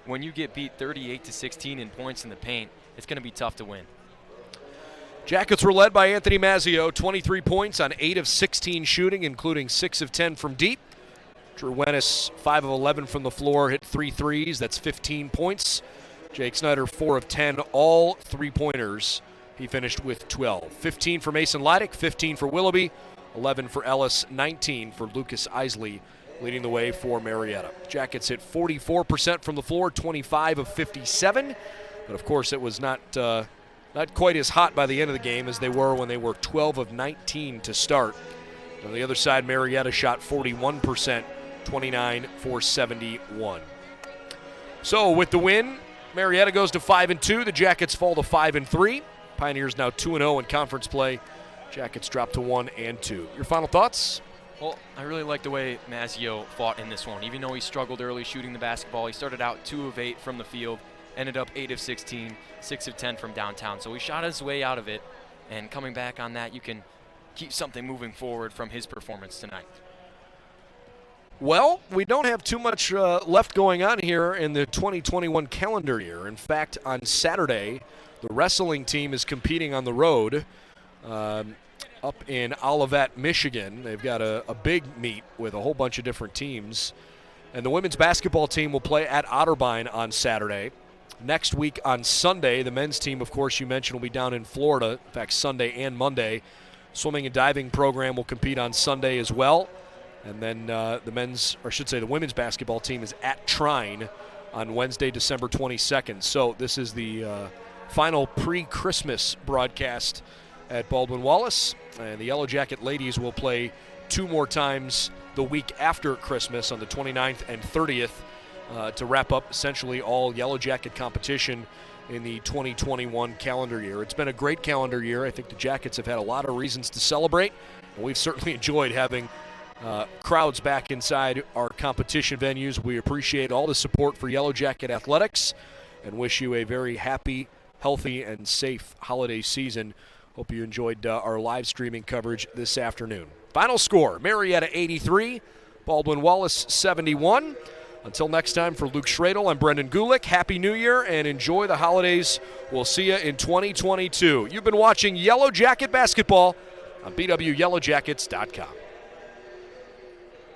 when you get beat 38-16 in points in the paint, it's going to be tough to win. Jackets were led by Anthony Mazzio, 23 points on 8 of 16 shooting, including 6 of 10 from deep. Drew Wennis, 5 of 11 from the floor, hit 3 threes. That's 15 points. Jake Snyder, 4 of 10, all three-pointers. He finished with 12. 15 for Mason Leidick, 15 for Willoughby, 11 for Ellis, 19 for Lucas Isley, leading the way for Marietta. Jackets hit 44% from the floor, 25 of 57. But, of course, it was not quite as hot by the end of the game as they were when they were 12 of 19 to start. On the other side, Marietta shot 41%, 29 for 71. So, with the win, Marietta goes to 5-2. The Jackets fall to 5-3. Pioneers now 2-0 in conference play. Jackets drop to 1-2. Your final thoughts? Well, I really like the way Mazzio fought in this one. Even though he struggled early shooting the basketball, he started out 2 of 8 from the field, ended up 8 of 16, 6 of 10 from downtown. So he shot his way out of it, and coming back on that, you can keep something moving forward from his performance tonight. Well, we don't have too much left going on here in the 2021 calendar year. In fact, on Saturday, the wrestling team is competing on the road up in Olivet, Michigan. They've got a big meet with a whole bunch of different teams. And the women's basketball team will play at Otterbein on Saturday. Next week on Sunday, the men's team, of course, you mentioned, will be down in Florida. In fact, Sunday and Monday. Swimming and diving program will compete on Sunday as well. And then the women's basketball team is at Trine on Wednesday, December 22nd. So this is the final pre-Christmas broadcast at Baldwin Wallace. And the Yellow Jacket ladies will play 2 more times the week after Christmas on the 29th and 30th to wrap up essentially all Yellow Jacket competition in the 2021 calendar year. It's been a great calendar year. I think the Jackets have had a lot of reasons to celebrate. And we've certainly enjoyed having crowds back inside our competition venues. We appreciate all the support for Yellow Jacket athletics and wish you a very happy, healthy, and safe holiday season. Hope you enjoyed our live streaming coverage this afternoon. Final score, Marietta 83, Baldwin Wallace 71. Until next time, for Luke Schradel, I'm Brendan Gulick. Happy New Year and enjoy the holidays. We'll see you in 2022. You've been watching Yellow Jacket Basketball on BWYellowJackets.com.